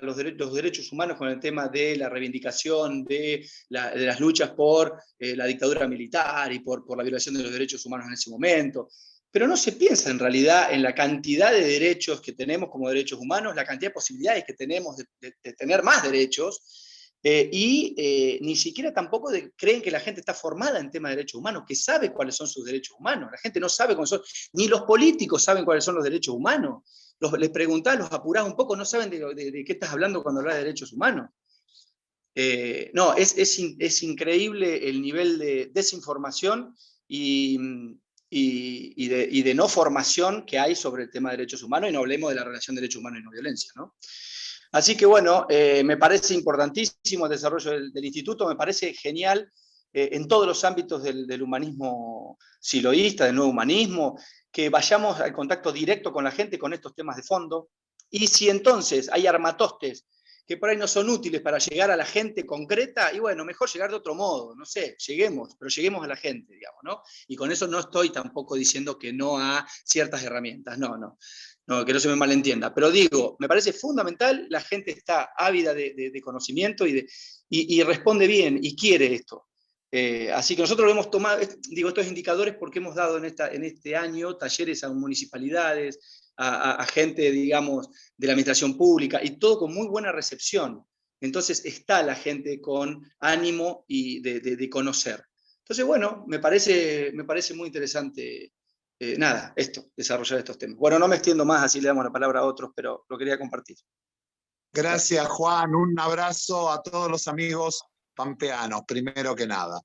los derechos humanos con el tema de la reivindicación de las luchas por la dictadura militar y por la violación de los derechos humanos en ese momento. Pero no se piensa en realidad en la cantidad de derechos que tenemos como derechos humanos, la cantidad de posibilidades que tenemos de tener más derechos, ni siquiera tampoco creen que la gente está formada en tema de derechos humanos, que sabe cuáles son sus derechos humanos. La gente no sabe cuáles son, ni los políticos saben cuáles son los derechos humanos. Les preguntás, los apurás un poco, no saben de qué estás hablando cuando hablas de derechos humanos. No, es increíble el nivel de desinformación y de no formación que hay sobre el tema de derechos humanos, y no hablemos de la relación de derechos humanos y no violencia, ¿no? Así que bueno, me parece importantísimo el desarrollo del instituto, me parece genial en todos los ámbitos del humanismo siloísta, del nuevo humanismo, que vayamos al contacto directo con la gente con estos temas de fondo, y si entonces hay armatostes que por ahí no son útiles para llegar a la gente concreta, y bueno, mejor llegar de otro modo, no sé, pero lleguemos a la gente, digamos, ¿no? Y con eso no estoy tampoco diciendo que no a ciertas herramientas, no, que no se me malentienda, pero digo, me parece fundamental, la gente está ávida de conocimiento y responde bien y quiere esto. Así que nosotros lo hemos tomado, estos indicadores porque hemos dado en este año talleres a municipalidades, a gente, digamos, de la administración pública, y todo con muy buena recepción. Entonces está la gente con ánimo y de conocer. Entonces, bueno, me parece muy interesante, desarrollar estos temas. Bueno, no me extiendo más, así le damos la palabra a otros, pero lo quería compartir. Gracias, Juan. Un abrazo a todos los amigos pampeanos, primero que nada.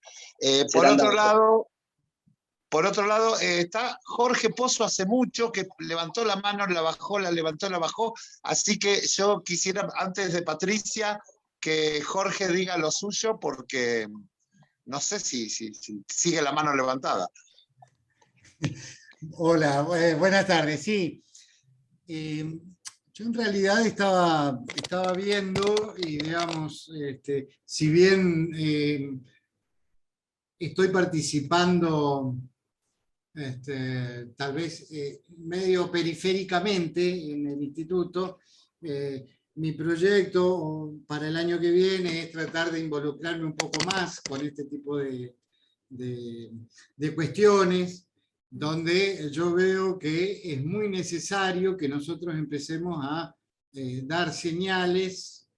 Por otro lado, está Jorge Pozo hace mucho, que levantó la mano, la bajó, la levantó, la bajó. Así que yo quisiera, antes de Patricia, que Jorge diga lo suyo, porque no sé si sigue la mano levantada. Hola, buenas tardes. Sí, yo en realidad estaba viendo, y digamos, si bien estoy participando tal vez medio periféricamente en el instituto, mi proyecto para el año que viene es tratar de involucrarme un poco más con este tipo de cuestiones, donde yo veo que es muy necesario que nosotros empecemos a dar señales.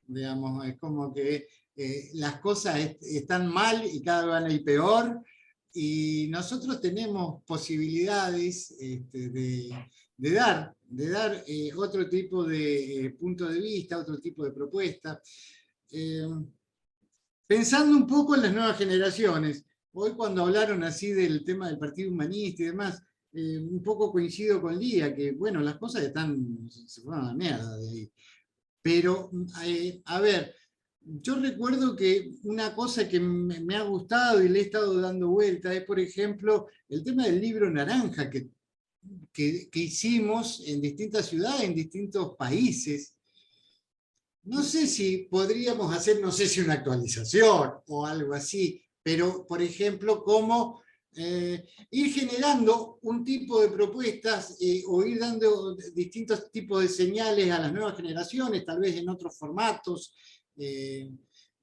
Digamos, es como que las cosas están mal y cada vez van a ir peor, y nosotros tenemos posibilidades de dar otro tipo de punto de vista, otro tipo de propuesta. Pensando un poco en las nuevas generaciones, hoy cuando hablaron así del tema del Partido Humanista y demás, un poco coincido con Lía, que bueno, las cosas se fueron a la mierda de ahí. Pero, a ver, yo recuerdo que una cosa que me ha gustado y le he estado dando vuelta es, por ejemplo, el tema del libro naranja que hicimos en distintas ciudades, en distintos países. No sé si podríamos hacer, no sé si una actualización o algo así, pero por ejemplo, cómo ir generando un tipo de propuestas o ir dando distintos tipos de señales a las nuevas generaciones, tal vez en otros formatos.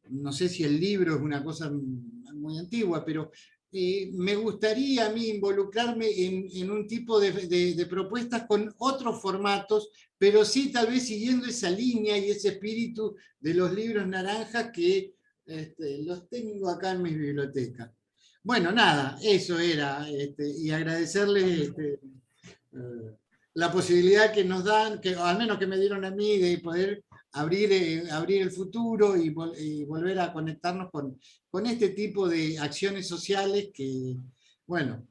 No sé si el libro es una cosa muy antigua, pero me gustaría a mí involucrarme en un tipo de propuestas con otros formatos, pero sí tal vez siguiendo esa línea y ese espíritu de los libros naranjas que los tengo acá en mi biblioteca. Bueno, nada, eso era, y agradecerles la posibilidad que nos dan, que al menos que me dieron a mí, de poder abrir el futuro y volver a conectarnos con este tipo de acciones sociales que, bueno,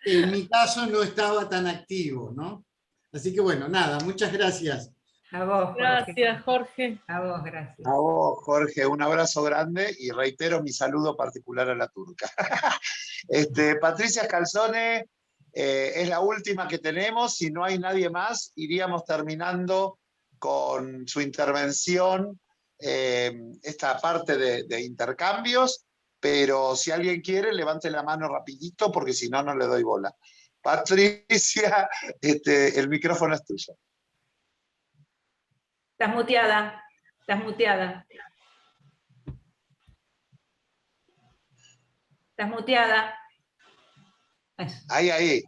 en mi caso no estaba tan activo, ¿no? Así que bueno, nada, muchas gracias. A vos, Jorge. Gracias, Jorge. A vos, gracias. A vos, Jorge, un abrazo grande y reitero mi saludo particular a la turca. Patricia Scalzone es la última que tenemos. Si no hay nadie más, iríamos terminando con su intervención, esta parte de intercambios, pero si alguien quiere, levante la mano rapidito, porque si no, no le doy bola. Patricia, el micrófono es tuyo. Estás muteada, estás muteada. Estás muteada. Eso. Ahí.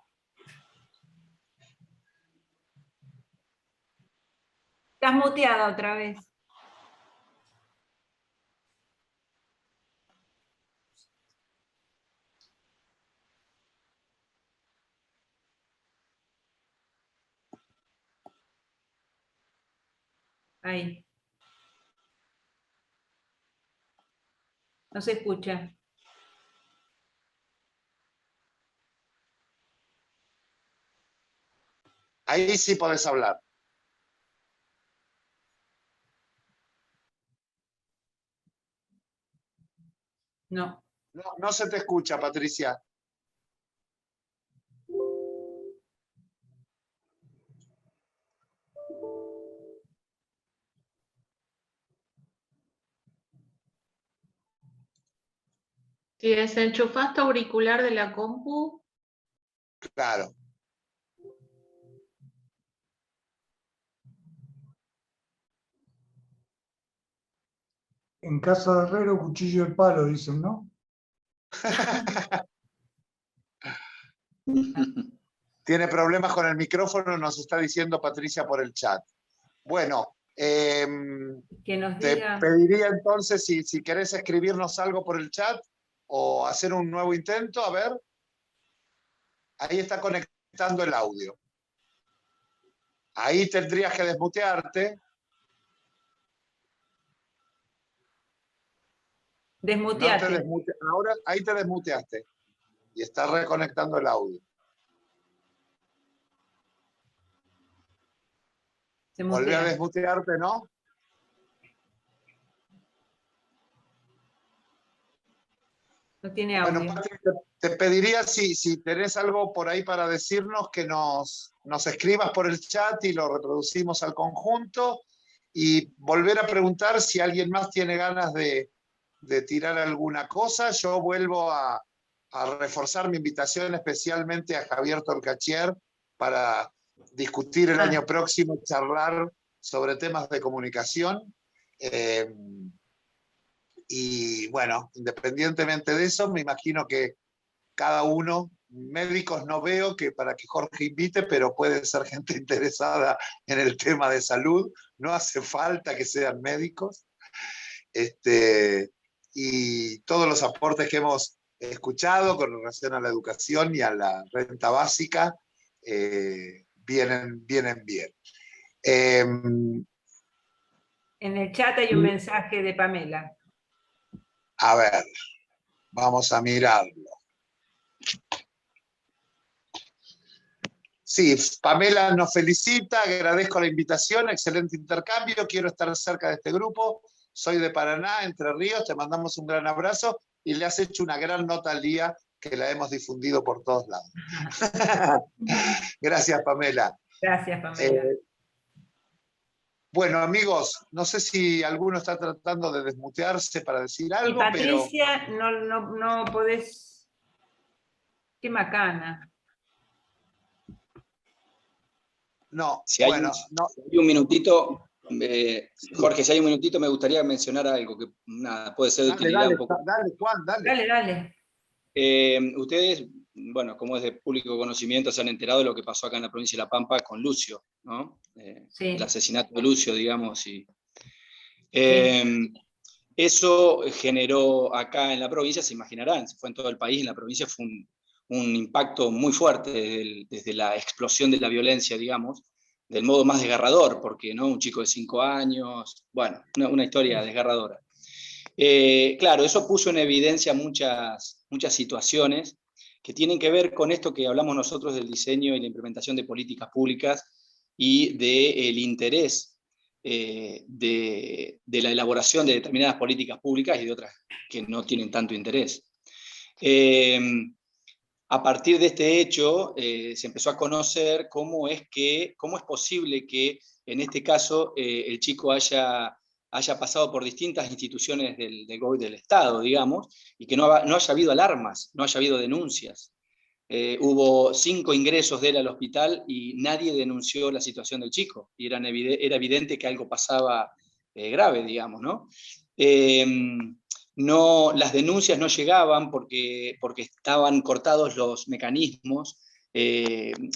Estás muteada otra vez. Ahí. No se escucha. Ahí sí podés hablar. No. No se te escucha, Patricia. Si desenchufaste auricular de la compu. Claro. En casa de herrero, cuchillo de palo, dicen, ¿no? Tiene problemas con el micrófono, nos está diciendo Patricia por el chat. Bueno, que nos diga... te pediría entonces si querés escribirnos algo por el chat o hacer un nuevo intento, a ver. Ahí está conectando el audio. Ahí tendrías que desmutearte. Desmuteate. No ahora ahí te desmuteaste. Y está reconectando el audio. Volví a desmutearte, ¿no? No tiene audio. Bueno, Patrick, te pediría si tenés algo por ahí para decirnos, que nos escribas por el chat y lo reproducimos al conjunto. Y volver a preguntar si alguien más tiene ganas de tirar alguna cosa. Yo vuelvo a reforzar mi invitación especialmente a Javier Tolcachier para discutir el año próximo, charlar sobre temas de comunicación. Y bueno, independientemente de eso, me imagino que cada uno, médicos no veo que para que Jorge invite, pero puede ser gente interesada en el tema de salud, no hace falta que sean médicos. Y todos los aportes que hemos escuchado con relación a la educación y a la renta básica vienen bien. En el chat hay un mensaje de Pamela. A ver, vamos a mirarlo. Sí, Pamela nos felicita, agradezco la invitación, excelente intercambio, quiero estar cerca de este grupo, soy de Paraná, Entre Ríos, te mandamos un gran abrazo y le has hecho una gran nota al día que la hemos difundido por todos lados. Gracias, Pamela. Gracias, Pamela. Bueno, amigos, no sé si alguno está tratando de desmutearse para decir algo, y Patricia, pero... no podés... Qué macana. No, si hay, bueno, no. Si hay un minutito, Jorge, si hay un minutito me gustaría mencionar algo que nada, puede ser de utilidad un poco. Dale, Juan, Dale. Ustedes, bueno, como es de público conocimiento, se han enterado de lo que pasó acá en la provincia de La Pampa con Lucio, ¿no? Sí. El asesinato de Lucio, digamos. Sí. Eso generó acá en la provincia, se imaginarán, se fue en todo el país, en la provincia fue un impacto muy fuerte desde la explosión de la violencia, digamos, del modo más desgarrador, porque ¿no? Un chico de 5 años, bueno, una historia desgarradora. Claro, eso puso en evidencia muchas situaciones que tienen que ver con esto que hablamos nosotros del diseño y la implementación de políticas públicas y del interés de la elaboración de determinadas políticas públicas y de otras que no tienen tanto interés. A partir de este hecho, se empezó a conocer cómo es posible que, en este caso, el chico haya pasado por distintas instituciones del Estado, digamos, y que no haya habido alarmas, no haya habido denuncias. Hubo 5 ingresos de él al hospital y nadie denunció la situación del chico, y era evidente que algo pasaba grave, digamos, ¿no? Las denuncias no llegaban porque estaban cortados los mecanismos.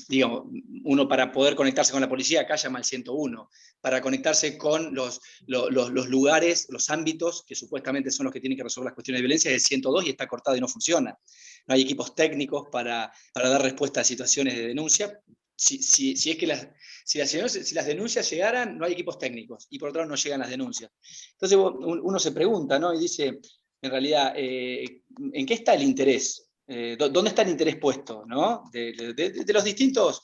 Digamos, uno para poder conectarse con la policía acá llama al 101, para conectarse con los lugares, los ámbitos que supuestamente son los que tienen que resolver las cuestiones de violencia es el 102 y está cortado y no funciona. No hay equipos técnicos para dar respuesta a situaciones de denuncia. Si las denuncias llegaran, no hay equipos técnicos, y por otro lado no llegan las denuncias. Entonces uno se pregunta, ¿no? Y dice, en realidad, ¿en qué está el interés? ¿Dónde está el interés puesto, ¿no? De los distintos,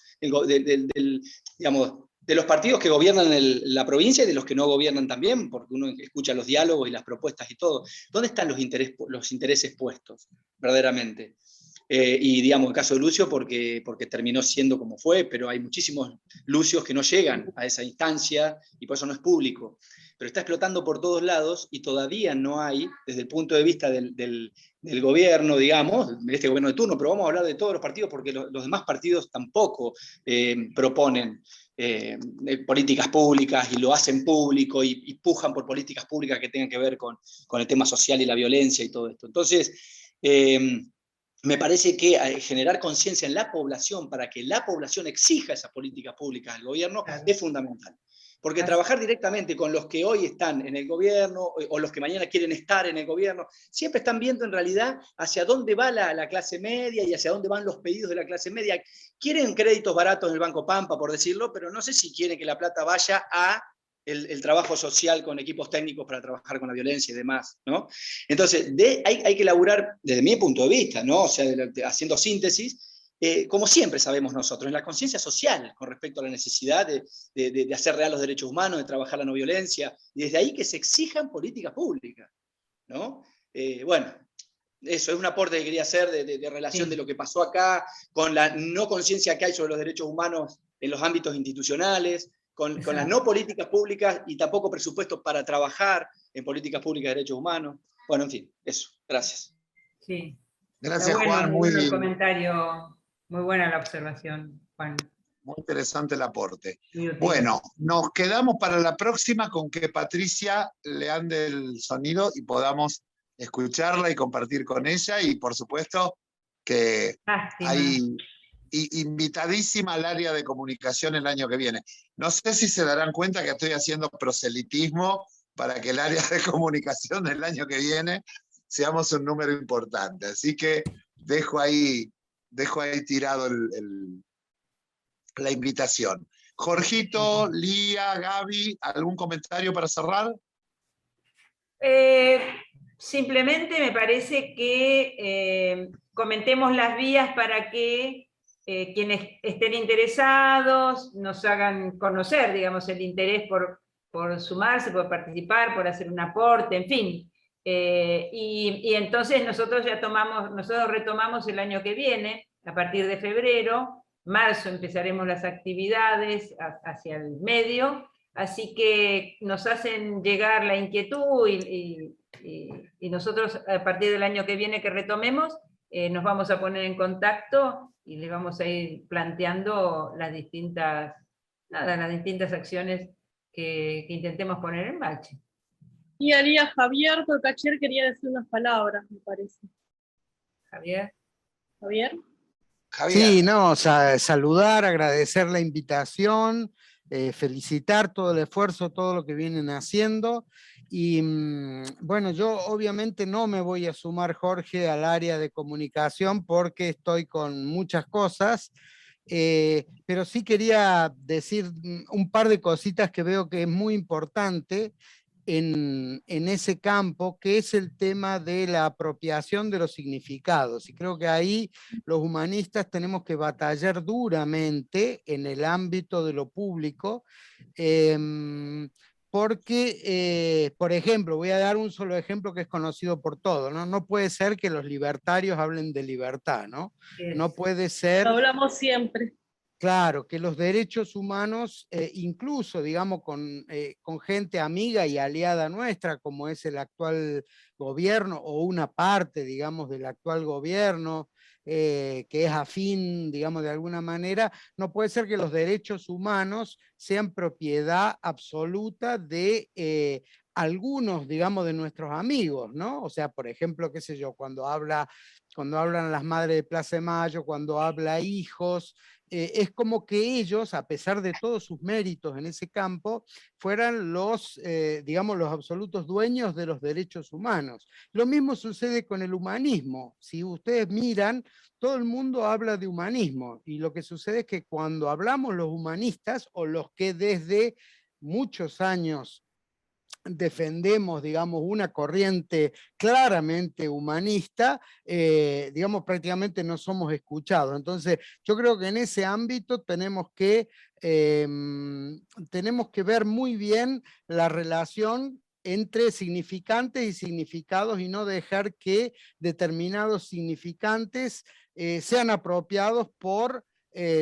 digamos, de los partidos que gobiernan la provincia y de los que no gobiernan también, porque uno escucha los diálogos y las propuestas y todo. ¿Dónde están los intereses puestos, verdaderamente? Y digamos, en el caso de Lucio, porque terminó siendo como fue, pero hay muchísimos Lucios que no llegan a esa instancia y por eso no es público. Pero está explotando por todos lados y todavía no hay, desde el punto de vista del gobierno, digamos, de este gobierno de turno, pero vamos a hablar de todos los partidos porque los demás partidos tampoco proponen políticas públicas y lo hacen público y pujan por políticas públicas que tengan que ver con el tema social y la violencia y todo esto. Entonces, me parece que generar conciencia en la población para que la población exija esas políticas públicas al gobierno es fundamental. Porque trabajar directamente con los que hoy están en el gobierno o los que mañana quieren estar en el gobierno, siempre están viendo en realidad hacia dónde va la clase media y hacia dónde van los pedidos de la clase media. Quieren créditos baratos en el Banco Pampa, por decirlo, pero no sé si quieren que la plata vaya a el trabajo social con equipos técnicos para trabajar con la violencia y demás, ¿no? Entonces, hay que elaborar, desde mi punto de vista, ¿no? O sea, haciendo síntesis, como siempre sabemos nosotros, en la conciencia social con respecto a la necesidad de hacer real los derechos humanos, de trabajar la no violencia, y desde ahí que se exijan políticas públicas, ¿no? Bueno, eso es un aporte que quería hacer de relación de lo que pasó acá, con la no conciencia que hay sobre los derechos humanos en los ámbitos institucionales, con las no políticas públicas y tampoco presupuestos para trabajar en políticas públicas de derechos humanos. Bueno, en fin, eso. Gracias. Sí. Gracias, bueno, Juan. Muy bueno el comentario, muy buena la observación, Juan. Muy interesante el aporte. Bueno, nos quedamos para la próxima con que Patricia le ande el sonido y podamos escucharla y compartir con ella, y por supuesto que hay invitadísima al área de comunicación el año que viene. No sé si se darán cuenta que estoy haciendo proselitismo para que el área de comunicación del año que viene seamos un número importante. Así que dejo ahí tirado la invitación. Jorgito, Lía, Gaby, ¿algún comentario para cerrar? Simplemente me parece que comentemos las vías para que quienes estén interesados nos hagan conocer, digamos, el interés por sumarse, por participar, por hacer un aporte, en fin. Y entonces nosotros retomamos el año que viene, a partir de febrero, marzo empezaremos las actividades hacia el medio, Así que nos hacen llegar la inquietud y nosotros a partir del año que viene que retomemos, nos vamos a poner en contacto y le vamos a ir planteando las distintas acciones que intentemos poner en marcha. Y haría Javier Tolcacher quería decir unas palabras, me parece. Javier. Javier. Sí, no, saludar, agradecer la invitación, felicitar todo el esfuerzo, todo lo que vienen haciendo. Y bueno, yo obviamente no me voy a sumar, Jorge, al área de comunicación porque estoy con muchas cosas, pero sí quería decir un par de cositas que veo que es muy importante en ese campo, que es el tema de la apropiación de los significados. Y creo que ahí los humanistas tenemos que batallar duramente en el ámbito de lo público, porque, por ejemplo, voy a dar un solo ejemplo que es conocido por todos, ¿no? No puede ser que los libertarios hablen de libertad, ¿no? No puede ser... Lo hablamos siempre. Claro, que los derechos humanos, incluso, digamos, con gente amiga y aliada nuestra, como es el actual gobierno, o una parte, digamos, del actual gobierno, que es afín, digamos, de alguna manera, no puede ser que los derechos humanos sean propiedad absoluta de algunos, digamos, de nuestros amigos, ¿no? O sea, por ejemplo, qué sé yo, cuando hablan las madres de Plaza de Mayo, cuando habla hijos, es como que ellos, a pesar de todos sus méritos en ese campo, fueran los, digamos, los absolutos dueños de los derechos humanos. Lo mismo sucede con el humanismo. Si ustedes miran, todo el mundo habla de humanismo, y lo que sucede es que cuando hablamos los humanistas, o los que desde muchos años defendemos, digamos, una corriente claramente humanista, digamos, prácticamente no somos escuchados. Entonces, yo creo que en ese ámbito tenemos que ver muy bien la relación entre significantes y significados, y no dejar que determinados significantes sean apropiados por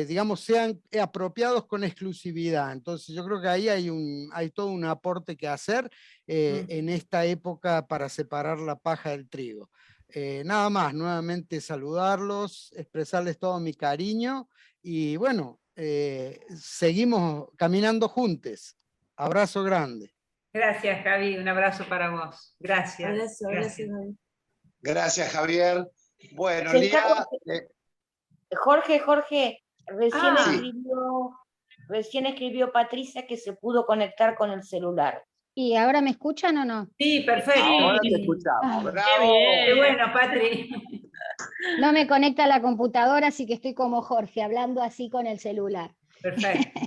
digamos, sean apropiados con exclusividad. Entonces yo creo que ahí hay todo un aporte que hacer en esta época para separar la paja del trigo. Nada más, nuevamente saludarlos, expresarles todo mi cariño y bueno, seguimos caminando juntos. Abrazo grande. Gracias, Javi, un abrazo para vos. Gracias. Gracias. Gracias, Javier. Bueno, Sí, Lía... Jorge, recién escribió Patricia que se pudo conectar con el celular. ¿Y ahora me escuchan o no? Sí, perfecto. Ahora te escuchamos. Bravo. Qué bueno, Patri. No me conecta la computadora, así que estoy como Jorge, hablando así con el celular. Perfecto.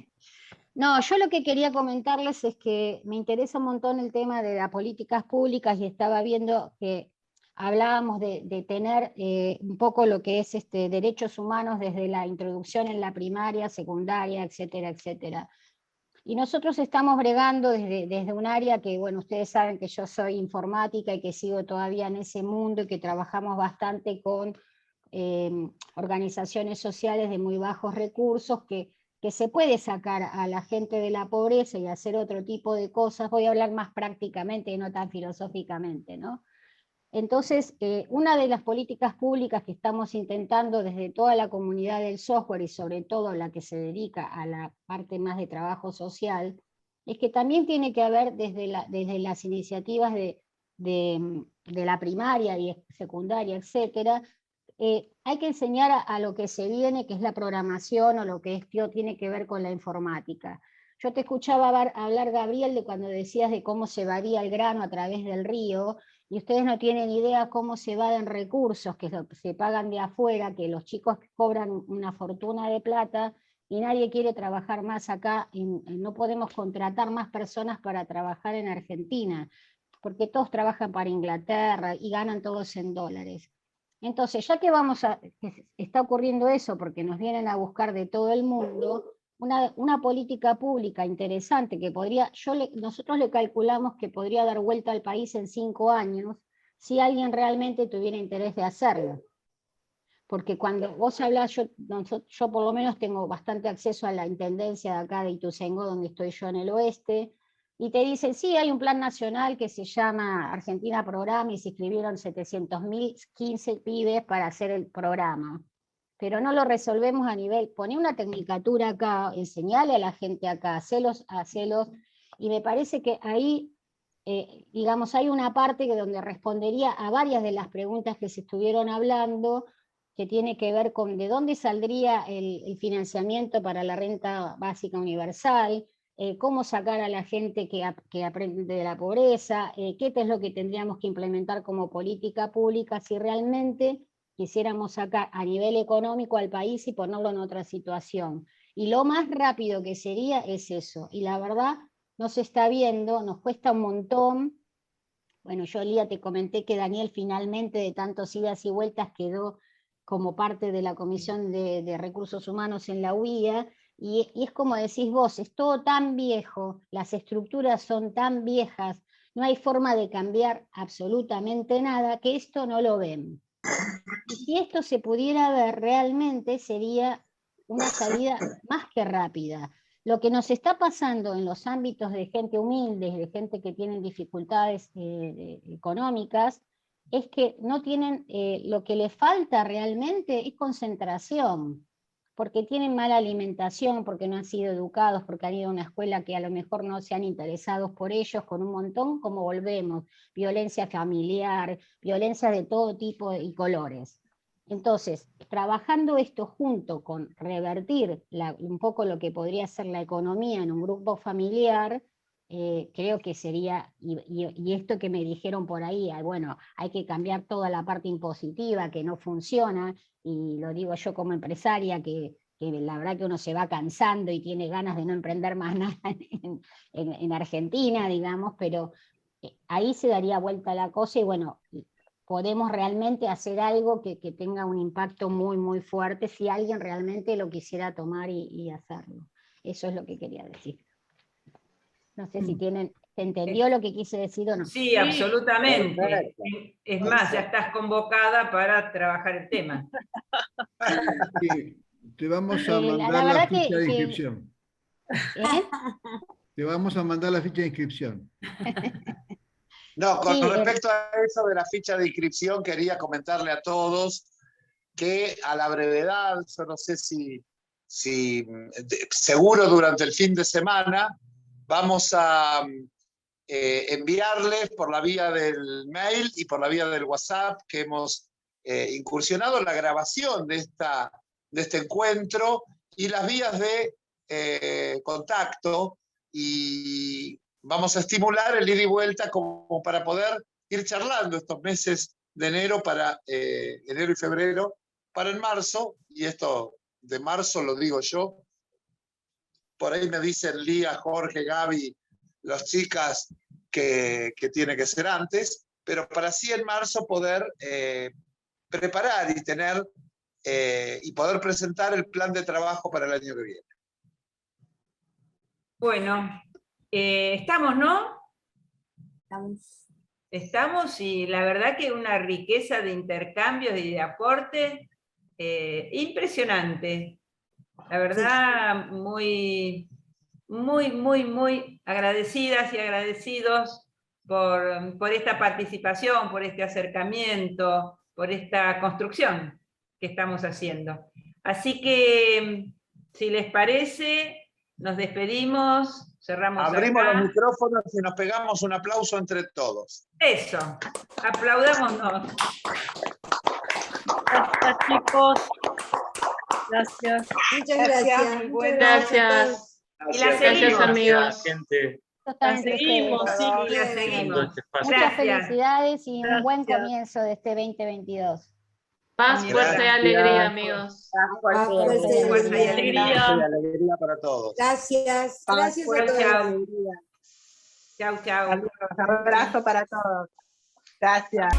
No, yo lo que quería comentarles es que me interesa un montón el tema de las políticas públicas, y estaba viendo que hablábamos de tener un poco lo que es derechos humanos desde la introducción en la primaria, secundaria, etcétera, etcétera. Y nosotros estamos bregando desde un área que, bueno, ustedes saben que yo soy informática y que sigo todavía en ese mundo, y que trabajamos bastante con organizaciones sociales de muy bajos recursos, que se puede sacar a la gente de la pobreza y hacer otro tipo de cosas. Voy a hablar más prácticamente y no tan filosóficamente, ¿no? Entonces, una de las políticas públicas que estamos intentando desde toda la comunidad del software, y sobre todo la que se dedica a la parte más de trabajo social, es que también tiene que haber desde las iniciativas de la primaria y secundaria, etcétera, hay que enseñar a lo que se viene, que es la programación, o lo que tiene que ver con la informática. Yo te escuchaba hablar, Gabriel, de cuando decías de cómo se varía el grano a través del río, y ustedes no tienen idea cómo se evaden recursos que se pagan de afuera, que los chicos cobran una fortuna de plata, y nadie quiere trabajar más acá, no podemos contratar más personas para trabajar en Argentina, porque todos trabajan para Inglaterra y ganan todos en dólares. Entonces, ya que está ocurriendo eso, porque nos vienen a buscar de todo el mundo, una política pública interesante que nosotros le calculamos que podría dar vuelta al país en 5 años, si alguien realmente tuviera interés de hacerlo. porque cuando vos hablás, yo por lo menos tengo bastante acceso a la intendencia de acá de Ituzaingó, donde estoy yo en el oeste, y te dicen, sí, hay un plan nacional que se llama Argentina Programa, y se inscribieron 700.015 pibes para hacer el programa. Pero no lo resolvemos a nivel, poné una tecnicatura acá, enseñale a la gente acá, hacelos, y me parece que ahí, digamos, hay una parte que donde respondería a varias de las preguntas que se estuvieron hablando, que tiene que ver con de dónde saldría el financiamiento para la renta básica universal, cómo sacar a la gente que aprende de la pobreza, qué es lo que tendríamos que implementar como política pública si realmente quisiéramos sacar a nivel económico al país y ponerlo en otra situación. Y lo más rápido que sería es eso. Y la verdad, no se está viendo, nos cuesta un montón. Bueno, yo, Lía, te comenté que Daniel finalmente, de tantos idas y vueltas, quedó como parte de la Comisión de Recursos Humanos en la UIA, y es como decís vos, es todo tan viejo, las estructuras son tan viejas, no hay forma de cambiar absolutamente nada, que esto no lo ven. Y si esto se pudiera ver realmente, sería una salida más que rápida. Lo que nos está pasando en los ámbitos de gente humilde, de gente que tiene dificultades económicas, es que no tienen, lo que les falta realmente es concentración, porque tienen mala alimentación, porque no han sido educados, porque han ido a una escuela que a lo mejor no se han interesado por ellos, con un montón, como volvemos, violencia familiar, violencia de todo tipo y colores. Entonces, trabajando esto junto con revertir un poco lo que podría ser la economía en un grupo familiar, creo que sería, y esto que me dijeron por ahí, bueno, hay que cambiar toda la parte impositiva que no funciona, y lo digo yo como empresaria, que la verdad que uno se va cansando y tiene ganas de no emprender más nada en Argentina, digamos, pero ahí se daría vuelta la cosa y bueno, podemos realmente hacer algo que tenga un impacto muy, muy fuerte si alguien realmente lo quisiera tomar y hacerlo. Eso es lo que quería decir. No sé si ¿se entendió lo que quise decir o no? Sí, absolutamente. Es más, ya estás convocada para trabajar el tema. Sí, te vamos a mandar la ficha de inscripción. Te vamos a mandar la ficha de inscripción. No, con respecto a eso de la ficha de inscripción, quería comentarle a todos que a la brevedad, yo no sé si seguro durante el fin de semana, vamos a enviarles por la vía del mail y por la vía del WhatsApp que hemos incursionado la grabación de este encuentro y las vías de contacto, y vamos a estimular el ida y vuelta como para poder ir charlando estos meses de enero enero y febrero, para en marzo, y esto de marzo lo digo yo, por ahí me dicen Lía, Jorge, Gaby, las chicas que tiene que ser antes, pero para así en marzo poder preparar y tener y poder presentar el plan de trabajo para el año que viene. Bueno, estamos, ¿no? Estamos, y la verdad que una riqueza de intercambios y de aporte impresionante. La verdad, muy, muy, muy, muy agradecidas y agradecidos por esta participación, por este acercamiento, por esta construcción que estamos haciendo. Así que, si les parece, nos despedimos, cerramos. Abrimos acá los micrófonos y nos pegamos un aplauso entre todos. Eso, aplaudámonos. Gracias, chicos. Gracias. Muchas gracias. Gracias. Y la seguimos, gracias, amigos. Gente. La seguimos, sí. Y la seguimos. Muchas felicidades y un buen comienzo de este 2022. Paz, fuerza y alegría, amigos. Paz, fuerza y alegría para todos. Gracias. Gracias a todos. Chau, chau. Un abrazo para todos. Gracias.